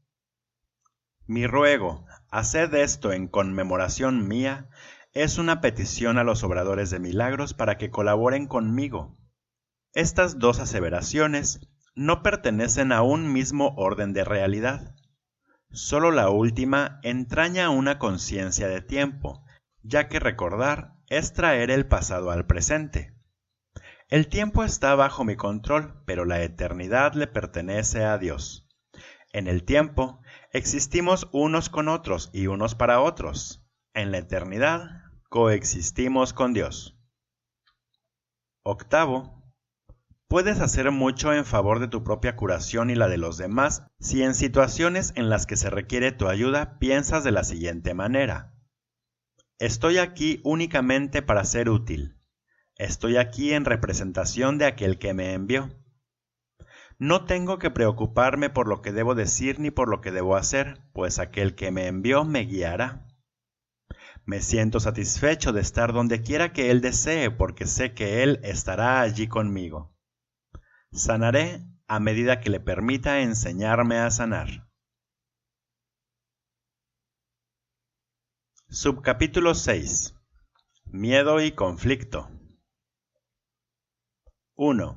Mi ruego, haced esto en conmemoración mía, es una petición a los obradores de milagros para que colaboren conmigo. Estas dos aseveraciones no pertenecen a un mismo orden de realidad. Solo la última entraña una conciencia de tiempo, ya que recordar es traer el pasado al presente. El tiempo está bajo mi control, pero la eternidad le pertenece a Dios. En el tiempo, existimos unos con otros y unos para otros. En la eternidad, coexistimos con Dios. Octavo, puedes hacer mucho en favor de tu propia curación y la de los demás si en situaciones en las que se requiere tu ayuda piensas de la siguiente manera. Estoy aquí únicamente para ser útil. Estoy aquí en representación de aquel que me envió. No tengo que preocuparme por lo que debo decir ni por lo que debo hacer, pues aquel que me envió me guiará. Me siento satisfecho de estar donde quiera que Él desee, porque sé que Él estará allí conmigo. Sanaré a medida que le permita enseñarme a sanar. Subcapítulo 6. Miedo y conflicto. 1.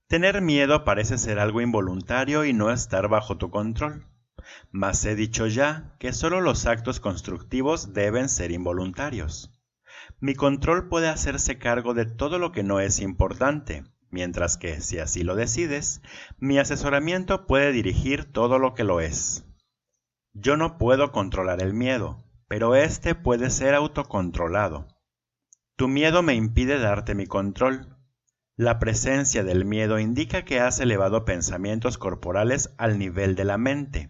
Tener miedo parece ser algo involuntario y no estar bajo tu control. Mas he dicho ya que solo los actos constructivos deben ser involuntarios. Mi control puede hacerse cargo de todo lo que no es importante, mientras que, si así lo decides, mi asesoramiento puede dirigir todo lo que lo es. Yo no puedo controlar el miedo, pero éste puede ser autocontrolado. Tu miedo me impide darte mi control. La presencia del miedo indica que has elevado pensamientos corporales al nivel de la mente.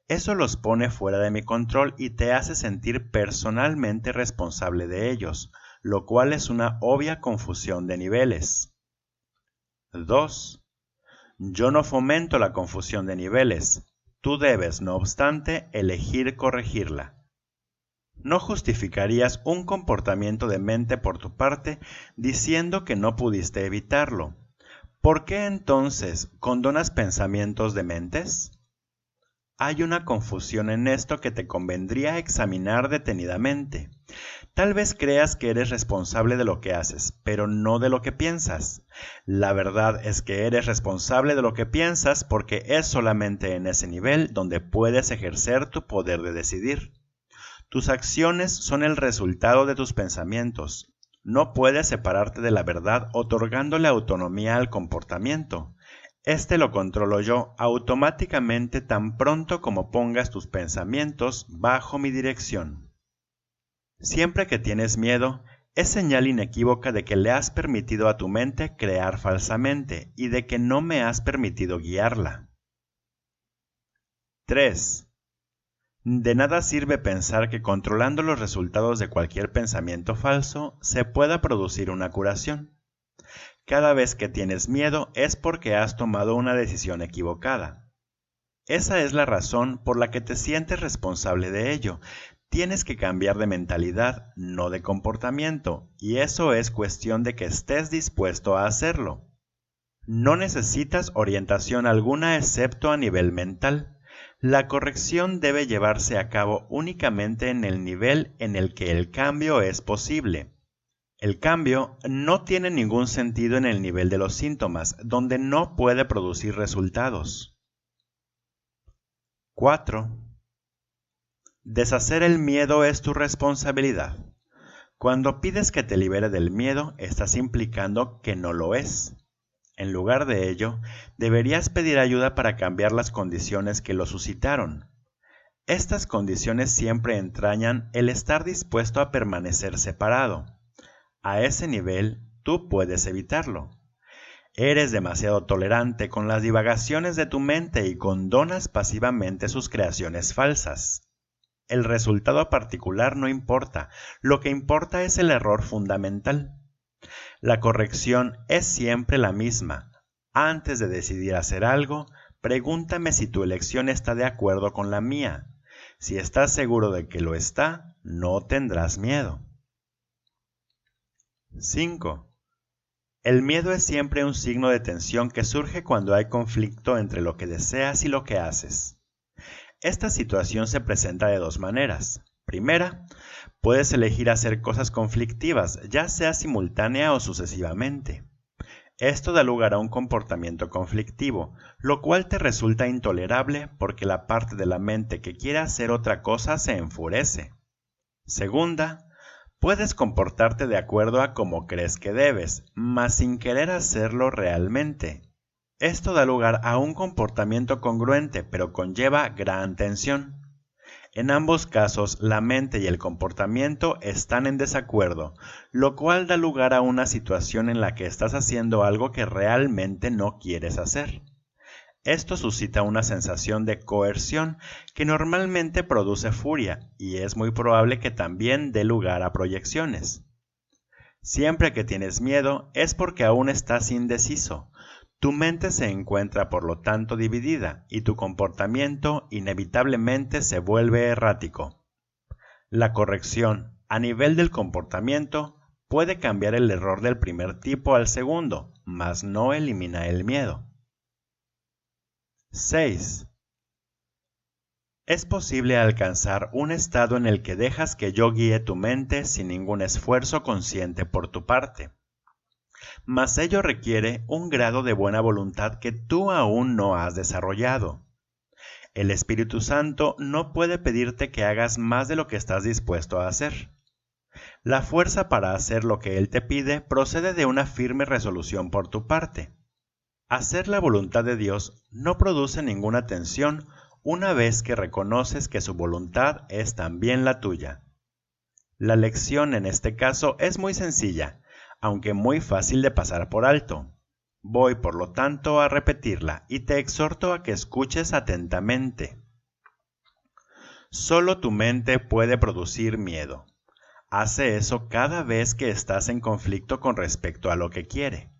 Eso los pone fuera de mi control y te hace sentir personalmente responsable de ellos, lo cual es una obvia confusión de niveles. 2. Yo no fomento la confusión de niveles. Tú debes, no obstante, elegir corregirla. No justificarías un comportamiento de mente por tu parte diciendo que no pudiste evitarlo. ¿Por qué entonces condonas pensamientos de mentes? Hay una confusión en esto que te convendría examinar detenidamente. Tal vez creas que eres responsable de lo que haces, pero no de lo que piensas. La verdad es que eres responsable de lo que piensas porque es solamente en ese nivel donde puedes ejercer tu poder de decidir. Tus acciones son el resultado de tus pensamientos. No puedes separarte de la verdad otorgándole autonomía al comportamiento. Este lo controlo yo automáticamente tan pronto como pongas tus pensamientos bajo mi dirección. Siempre que tienes miedo, es señal inequívoca de que le has permitido a tu mente crear falsamente y de que no me has permitido guiarla. 3. De nada sirve pensar que controlando los resultados de cualquier pensamiento falso se pueda producir una curación. Cada vez que tienes miedo es porque has tomado una decisión equivocada. Esa es la razón por la que te sientes responsable de ello. Tienes que cambiar de mentalidad, no de comportamiento, y eso es cuestión de que estés dispuesto a hacerlo. No necesitas orientación alguna excepto a nivel mental. La corrección debe llevarse a cabo únicamente en el nivel en el que el cambio es posible. El cambio no tiene ningún sentido en el nivel de los síntomas, donde no puede producir resultados. 4. Deshacer el miedo es tu responsabilidad. Cuando pides que te libere del miedo, estás implicando que no lo es. En lugar de ello, deberías pedir ayuda para cambiar las condiciones que lo suscitaron. Estas condiciones siempre entrañan el estar dispuesto a permanecer separado. A ese nivel, tú puedes evitarlo. Eres demasiado tolerante con las divagaciones de tu mente y condonas pasivamente sus creaciones falsas. El resultado particular no importa, lo que importa es el error fundamental. La corrección es siempre la misma. Antes de decidir hacer algo, pregúntame si tu elección está de acuerdo con la mía. Si estás seguro de que lo está, no tendrás miedo. 5. El miedo es siempre un signo de tensión que surge cuando hay conflicto entre lo que deseas y lo que haces. Esta situación se presenta de dos maneras. Primera, puedes elegir hacer cosas conflictivas, ya sea simultánea o sucesivamente. Esto da lugar a un comportamiento conflictivo, lo cual te resulta intolerable porque la parte de la mente que quiere hacer otra cosa se enfurece. Segunda, Puedes comportarte de acuerdo a cómo crees que debes, mas sin querer hacerlo realmente. Esto da lugar a un comportamiento congruente, pero conlleva gran tensión. En ambos casos, la mente y el comportamiento están en desacuerdo, lo cual da lugar a una situación en la que estás haciendo algo que realmente no quieres hacer. Esto suscita una sensación de coerción que normalmente produce furia y es muy probable que también dé lugar a proyecciones. Siempre que tienes miedo es porque aún estás indeciso. Tu mente se encuentra por lo tanto dividida y tu comportamiento inevitablemente se vuelve errático. La corrección a nivel del comportamiento puede cambiar el error del primer tipo al segundo, mas no elimina el miedo. 6. Es posible alcanzar un estado en el que dejas que yo guíe tu mente sin ningún esfuerzo consciente por tu parte. Mas ello requiere un grado de buena voluntad que tú aún no has desarrollado. El Espíritu Santo no puede pedirte que hagas más de lo que estás dispuesto a hacer. La fuerza para hacer lo que Él te pide procede de una firme resolución por tu parte. Hacer la voluntad de Dios no produce ninguna tensión una vez que reconoces que su voluntad es también la tuya. La lección en este caso es muy sencilla, aunque muy fácil de pasar por alto. Voy, por lo tanto, a repetirla y te exhorto a que escuches atentamente. Solo tu mente puede producir miedo. Hace eso cada vez que estás en conflicto con respecto a lo que quiere,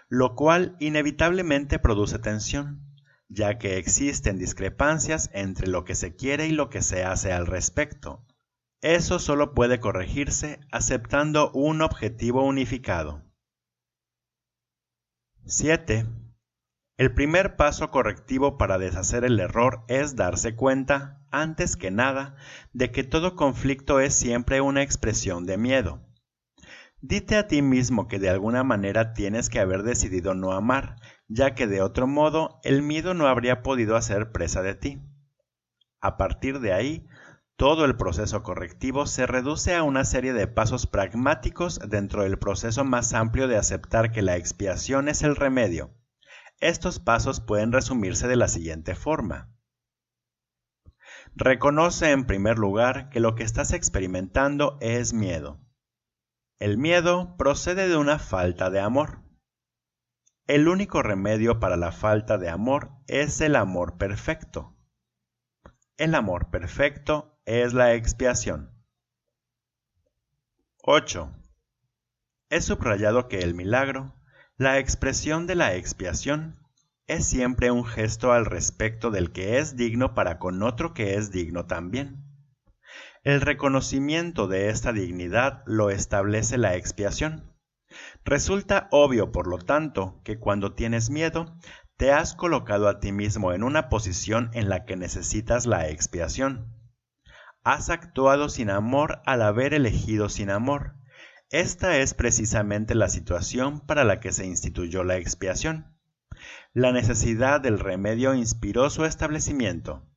lo cual inevitablemente produce tensión, ya que existen discrepancias entre lo que se quiere y lo que se hace al respecto. Eso solo puede corregirse aceptando un objetivo unificado. 7. El primer paso correctivo para deshacer el error es darse cuenta, antes que nada, de que todo conflicto es siempre una expresión de miedo. Dite a ti mismo que de alguna manera tienes que haber decidido no amar, ya que de otro modo el miedo no habría podido hacer presa de ti. A partir de ahí, todo el proceso correctivo se reduce a una serie de pasos pragmáticos dentro del proceso más amplio de aceptar que la expiación es el remedio. Estos pasos pueden resumirse de la siguiente forma. Reconoce en primer lugar que lo que estás experimentando es miedo. El miedo procede de una falta de amor. El único remedio para la falta de amor es el amor perfecto. El amor perfecto es la expiación. 8. He subrayado que el milagro, la expresión de la expiación, es siempre un gesto al respecto del que es digno para con otro que es digno también. El reconocimiento de esta dignidad lo establece la expiación. Resulta obvio, por lo tanto, que cuando tienes miedo, te has colocado a ti mismo en una posición en la que necesitas la expiación. Has actuado sin amor al haber elegido sin amor. Esta es precisamente la situación para la que se instituyó la expiación. La necesidad del remedio inspiró su establecimiento.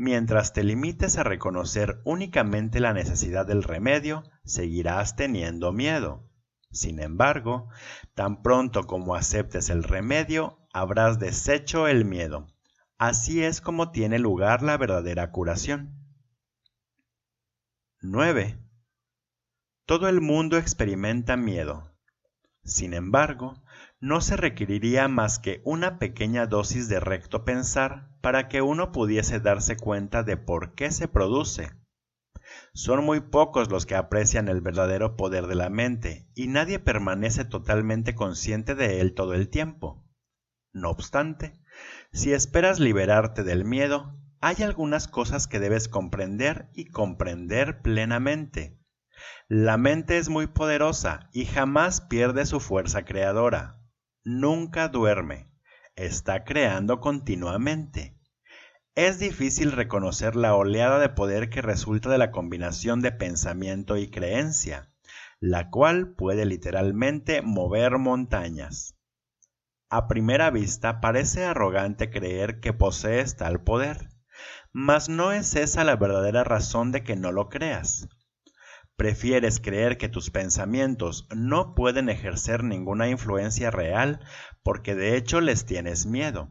Mientras te limites a reconocer únicamente la necesidad del remedio, seguirás teniendo miedo. Sin embargo, tan pronto como aceptes el remedio, habrás deshecho el miedo. Así es como tiene lugar la verdadera curación. 9. Todo el mundo experimenta miedo. Sin embargo, no se requeriría más que una pequeña dosis de recto pensar para que uno pudiese darse cuenta de por qué se produce. Son muy pocos los que aprecian el verdadero poder de la mente y nadie permanece totalmente consciente de él todo el tiempo. No obstante, si esperas liberarte del miedo, hay algunas cosas que debes comprender y comprender plenamente. La mente es muy poderosa y jamás pierde su fuerza creadora. Nunca duerme, está creando continuamente. Es difícil reconocer la oleada de poder que resulta de la combinación de pensamiento y creencia, la cual puede literalmente mover montañas. A primera vista parece arrogante creer que posees tal poder, mas no es esa la verdadera razón de que no lo creas. Prefieres creer que tus pensamientos no pueden ejercer ninguna influencia real porque de hecho les tienes miedo.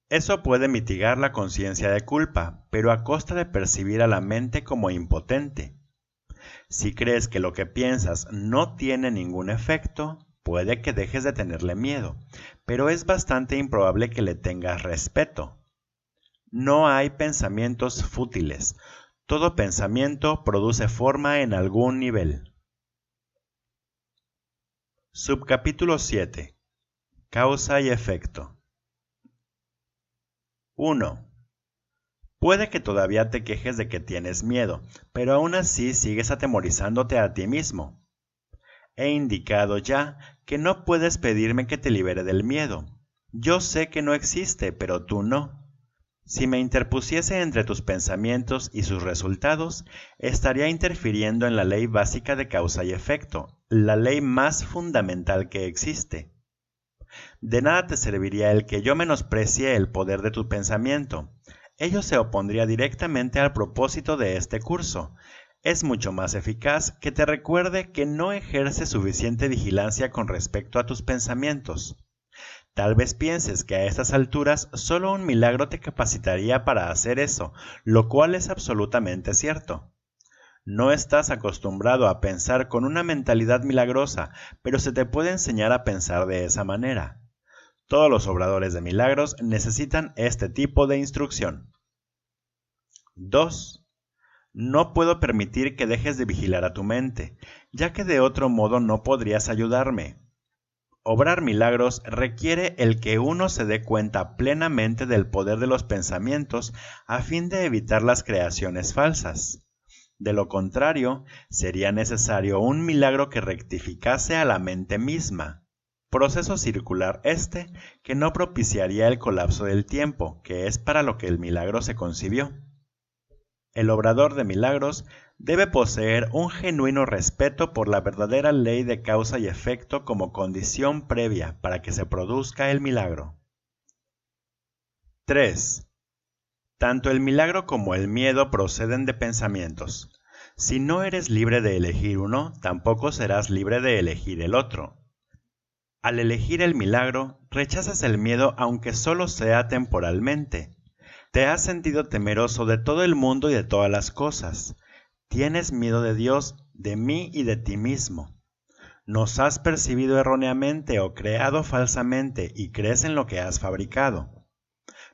Eso puede mitigar la conciencia de culpa, pero a costa de percibir a la mente como impotente. Si crees que lo que piensas no tiene ningún efecto, puede que dejes de tenerle miedo, pero es bastante improbable que le tengas respeto. No hay pensamientos fútiles. Todo pensamiento produce forma en algún nivel. Subcapítulo 7. Causa y efecto. 1. Puede que todavía te quejes de que tienes miedo, pero aún así sigues atemorizándote a ti mismo. He indicado ya que no puedes pedirme que te libere del miedo. Yo sé que no existe, pero tú no. Si me interpusiese entre tus pensamientos y sus resultados, estaría interfiriendo en la ley básica de causa y efecto, la ley más fundamental que existe. De nada te serviría el que yo menosprecie el poder de tu pensamiento. Ello se opondría directamente al propósito de este curso. Es mucho más eficaz que te recuerde que no ejerces suficiente vigilancia con respecto a tus pensamientos. Tal vez pienses que a estas alturas solo un milagro te capacitaría para hacer eso, lo cual es absolutamente cierto. No estás acostumbrado a pensar con una mentalidad milagrosa, pero se te puede enseñar a pensar de esa manera. Todos los obradores de milagros necesitan este tipo de instrucción. 2. No puedo permitir que dejes de vigilar a tu mente, ya que de otro modo no podrías ayudarme. Obrar milagros requiere el que uno se dé cuenta plenamente del poder de los pensamientos a fin de evitar las creaciones falsas. De lo contrario, sería necesario un milagro que rectificase a la mente misma. Proceso circular este que no propiciaría el colapso del tiempo, que es para lo que el milagro se concibió. El obrador de milagros debe poseer un genuino respeto por la verdadera ley de causa y efecto como condición previa para que se produzca el milagro. 3. Tanto el milagro como el miedo proceden de pensamientos. Si no eres libre de elegir uno, tampoco serás libre de elegir el otro. Al elegir el milagro, rechazas el miedo aunque solo sea temporalmente. Te has sentido temeroso de todo el mundo y de todas las cosas. Tienes miedo de Dios, de mí y de ti mismo. Nos has percibido erróneamente o creado falsamente y crees en lo que has fabricado.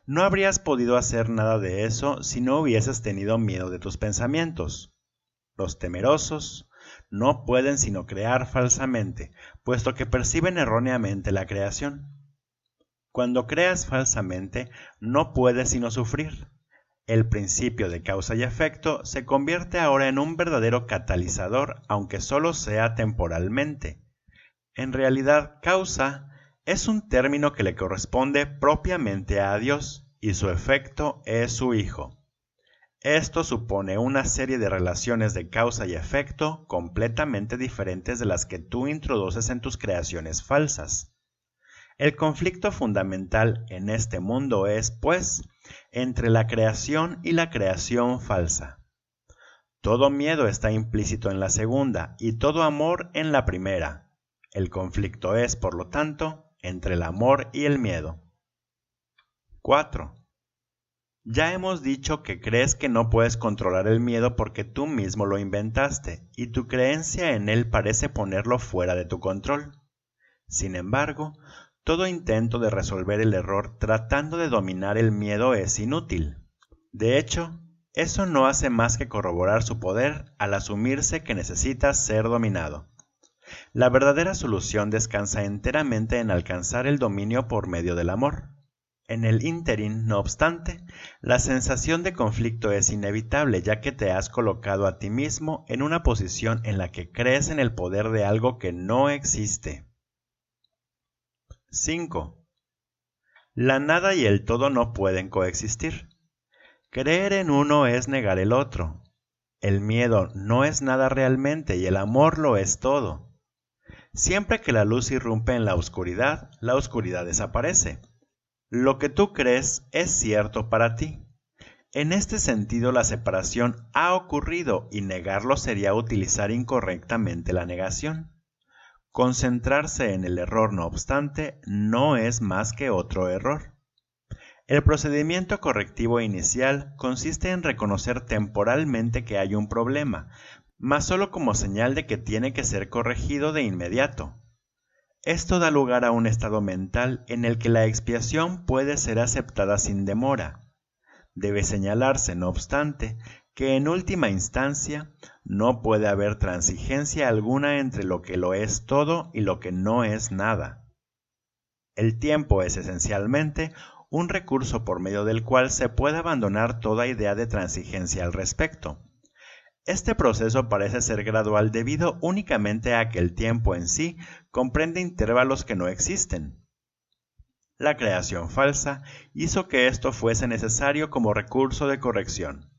No habrías podido hacer nada de eso si no hubieses tenido miedo de tus pensamientos. Los temerosos no pueden sino crear falsamente, puesto que perciben erróneamente la creación. Cuando creas falsamente, no puedes sino sufrir. El principio de causa y efecto se convierte ahora en un verdadero catalizador, aunque solo sea temporalmente. En realidad, causa es un término que le corresponde propiamente a Dios, y su efecto es su Hijo. Esto supone una serie de relaciones de causa y efecto completamente diferentes de las que tú introduces en tus creaciones falsas. El conflicto fundamental en este mundo es, pues, entre la creación y la creación falsa. Todo miedo está implícito en la segunda y todo amor en la primera. El conflicto es, por lo tanto, entre el amor y el miedo. 4. Ya hemos dicho que crees que no puedes controlar el miedo porque tú mismo lo inventaste y tu creencia en él parece ponerlo fuera de tu control. Sin embargo, todo intento de resolver el error tratando de dominar el miedo es inútil. De hecho, eso no hace más que corroborar su poder al asumirse que necesita ser dominado. La verdadera solución descansa enteramente en alcanzar el dominio por medio del amor. En el ínterin, no obstante, la sensación de conflicto es inevitable ya que te has colocado a ti mismo en una posición en la que crees en el poder de algo que no existe. 5. La nada y el todo no pueden coexistir. Creer en uno es negar el otro. El miedo no es nada realmente y el amor lo es todo. Siempre que la luz irrumpe en la oscuridad desaparece. Lo que tú crees es cierto para ti. En este sentido, la separación ha ocurrido y negarlo sería utilizar incorrectamente la negación. Concentrarse en el error, no obstante, no es más que otro error. El procedimiento correctivo inicial consiste en reconocer temporalmente que hay un problema, mas solo como señal de que tiene que ser corregido de inmediato. Esto da lugar a un estado mental en el que la expiación puede ser aceptada sin demora. Debe señalarse, no obstante, que en última instancia no puede haber transigencia alguna entre lo que lo es todo y lo que no es nada. El tiempo es esencialmente un recurso por medio del cual se puede abandonar toda idea de transigencia al respecto. Este proceso parece ser gradual debido únicamente a que el tiempo en sí comprende intervalos que no existen. La creación falsa hizo que esto fuese necesario como recurso de corrección.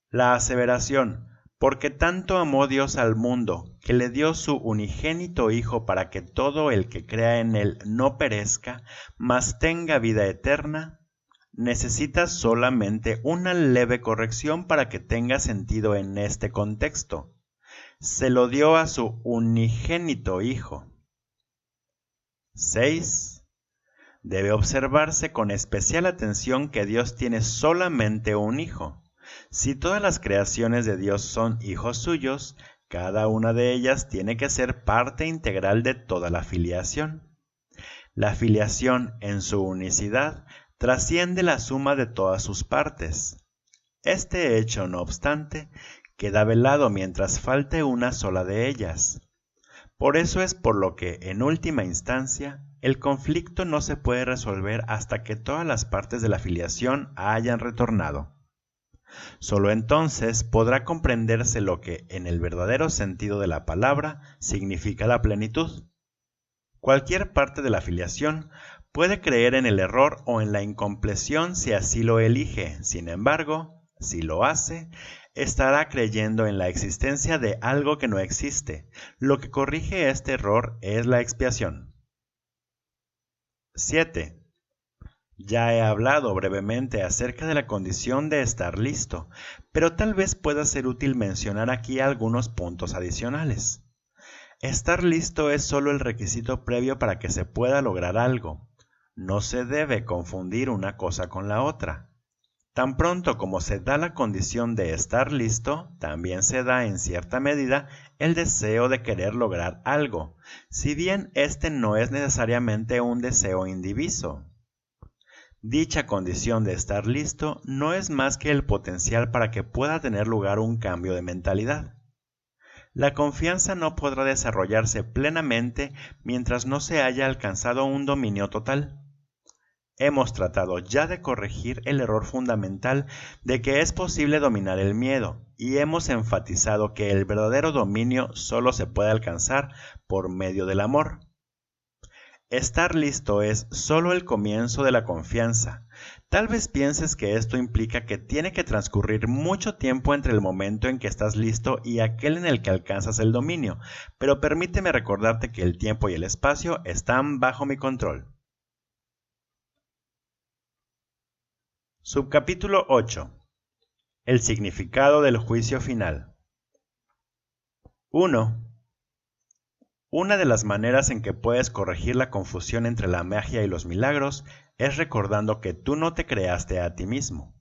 La aseveración, porque tanto amó Dios al mundo, que le dio su unigénito Hijo para que todo el que crea en él no perezca, mas tenga vida eterna, necesita solamente una leve corrección para que tenga sentido en este contexto. Se lo dio a su unigénito Hijo. 6. Debe observarse con especial atención que Dios tiene solamente un Hijo. Si todas las creaciones de Dios son hijos suyos, cada una de ellas tiene que ser parte integral de toda la filiación. La filiación en su unicidad trasciende la suma de todas sus partes. Este hecho, no obstante, queda velado mientras falte una sola de ellas. Por eso es por lo que, en última instancia, el conflicto no se puede resolver hasta que todas las partes de la filiación hayan retornado. Solo entonces podrá comprenderse lo que, en el verdadero sentido de la palabra, significa la plenitud. Cualquier parte de la filiación puede creer en el error o en la incompleción si así lo elige. Sin embargo, si lo hace, estará creyendo en la existencia de algo que no existe. Lo que corrige este error es la expiación. 7. Ya he hablado brevemente acerca de la condición de estar listo, pero tal vez pueda ser útil mencionar aquí algunos puntos adicionales. Estar listo es solo el requisito previo para que se pueda lograr algo. No se debe confundir una cosa con la otra. Tan pronto como se da la condición de estar listo, también se da en cierta medida el deseo de querer lograr algo, si bien este no es necesariamente un deseo indiviso. Dicha condición de estar listo no es más que el potencial para que pueda tener lugar un cambio de mentalidad. La confianza no podrá desarrollarse plenamente mientras no se haya alcanzado un dominio total. Hemos tratado ya de corregir el error fundamental de que es posible dominar el miedo, y hemos enfatizado que el verdadero dominio solo se puede alcanzar por medio del amor. Estar listo es solo el comienzo de la confianza. Tal vez pienses que esto implica que tiene que transcurrir mucho tiempo entre el momento en que estás listo y aquel en el que alcanzas el dominio, pero permíteme recordarte que el tiempo y el espacio están bajo mi control. Subcapítulo 8. El significado del juicio final. 1. Una de las maneras en que puedes corregir la confusión entre la magia y los milagros es recordando que tú no te creaste a ti mismo.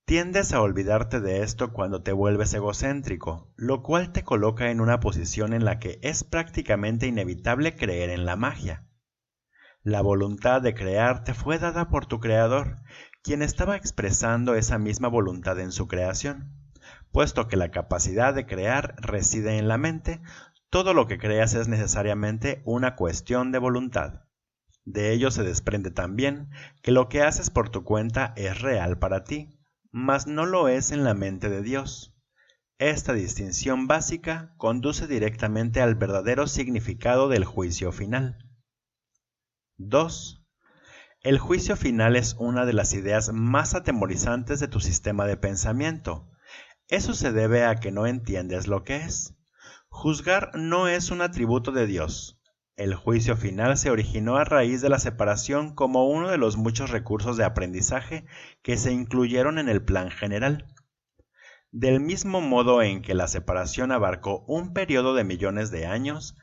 Tiendes a olvidarte de esto cuando te vuelves egocéntrico, lo cual te coloca en una posición en la que es prácticamente inevitable creer en la magia. La voluntad de crear te fue dada por tu Creador, quien estaba expresando esa misma voluntad en su creación. Puesto que la capacidad de crear reside en la mente, todo lo que creas es necesariamente una cuestión de voluntad. De ello se desprende también que lo que haces por tu cuenta es real para ti, mas no lo es en la mente de Dios. Esta distinción básica conduce directamente al verdadero significado del juicio final. 2. El juicio final es una de las ideas más atemorizantes de tu sistema de pensamiento. Eso se debe a que no entiendes lo que es. Juzgar no es un atributo de Dios. El juicio final se originó a raíz de la separación como uno de los muchos recursos de aprendizaje que se incluyeron en el plan general. Del mismo modo en que la separación abarcó un periodo de millones de años,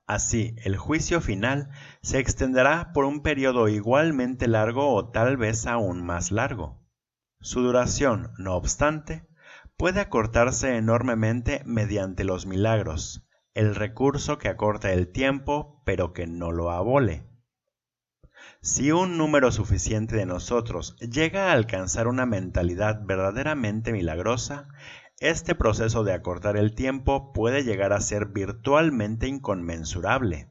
así el juicio final se extenderá por un periodo igualmente largo o tal vez aún más largo. Su duración, no obstante, puede acortarse enormemente mediante los milagros, el recurso que acorta el tiempo pero que no lo abole. Si un número suficiente de nosotros llega a alcanzar una mentalidad verdaderamente milagrosa, este proceso de acortar el tiempo puede llegar a ser virtualmente inconmensurable.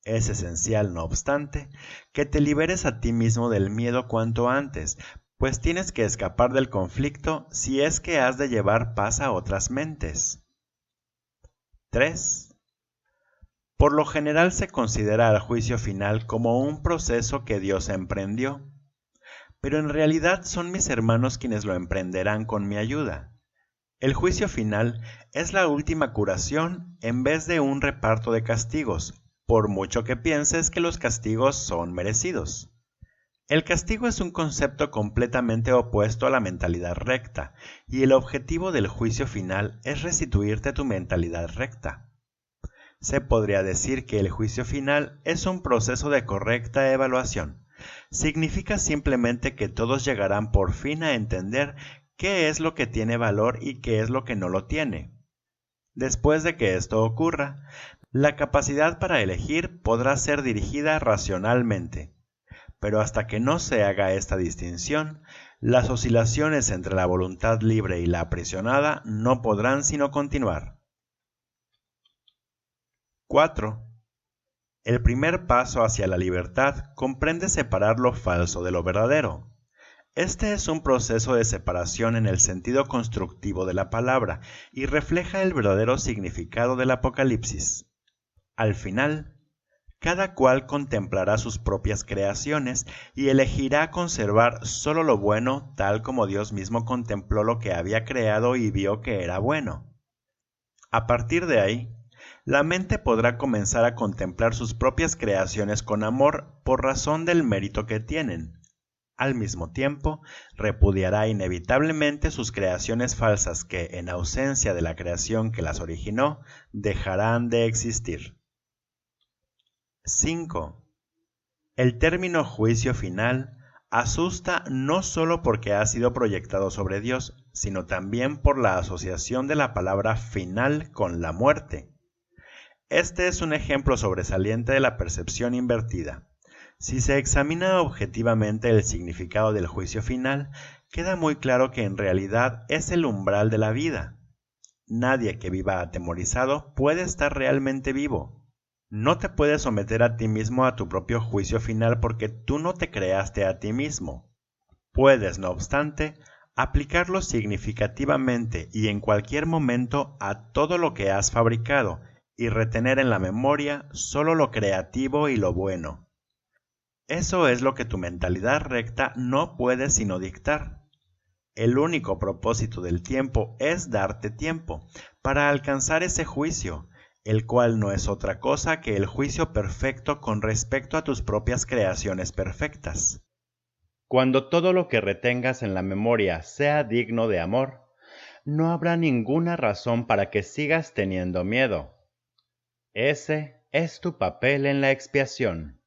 Es esencial, no obstante, que te liberes a ti mismo del miedo cuanto antes, pues tienes que escapar del conflicto si es que has de llevar paz a otras mentes. 3. Por lo general se considera al juicio final como un proceso que Dios emprendió, pero en realidad son mis hermanos quienes lo emprenderán con mi ayuda. El juicio final es la última curación en vez de un reparto de castigos, por mucho que pienses que los castigos son merecidos. El castigo es un concepto completamente opuesto a la mentalidad recta, y el objetivo del juicio final es restituirte tu mentalidad recta. Se podría decir que el juicio final es un proceso de correcta evaluación. Significa simplemente que todos llegarán por fin a entender qué es lo que tiene valor y qué es lo que no lo tiene. Después de que esto ocurra, la capacidad para elegir podrá ser dirigida racionalmente. Pero hasta que no se haga esta distinción, las oscilaciones entre la voluntad libre y la aprisionada no podrán sino continuar. 4. El primer paso hacia la libertad comprende separar lo falso de lo verdadero. Este es un proceso de separación en el sentido constructivo de la palabra y refleja el verdadero significado del Apocalipsis. Al final, cada cual contemplará sus propias creaciones y elegirá conservar solo lo bueno tal como Dios mismo contempló lo que había creado y vio que era bueno. A partir de ahí, la mente podrá comenzar a contemplar sus propias creaciones con amor por razón del mérito que tienen. Al mismo tiempo, repudiará inevitablemente sus creaciones falsas que, en ausencia de la creación que las originó, dejarán de existir. 5. El término juicio final asusta no solo porque ha sido proyectado sobre Dios, sino también por la asociación de la palabra final con la muerte. Este es un ejemplo sobresaliente de la percepción invertida. Si se examina objetivamente el significado del juicio final, queda muy claro que en realidad es el umbral de la vida. Nadie que viva atemorizado puede estar realmente vivo. No te puedes someter a ti mismo a tu propio juicio final porque tú no te creaste a ti mismo. Puedes, no obstante, aplicarlo significativamente y en cualquier momento a todo lo que has fabricado y retener en la memoria solo lo creativo y lo bueno. Eso es lo que tu mentalidad recta no puede sino dictar. El único propósito del tiempo es darte tiempo para alcanzar ese juicio, el cual no es otra cosa que el juicio perfecto con respecto a tus propias creaciones perfectas. Cuando todo lo que retengas en la memoria sea digno de amor, no habrá ninguna razón para que sigas teniendo miedo. Ese es tu papel en la expiación.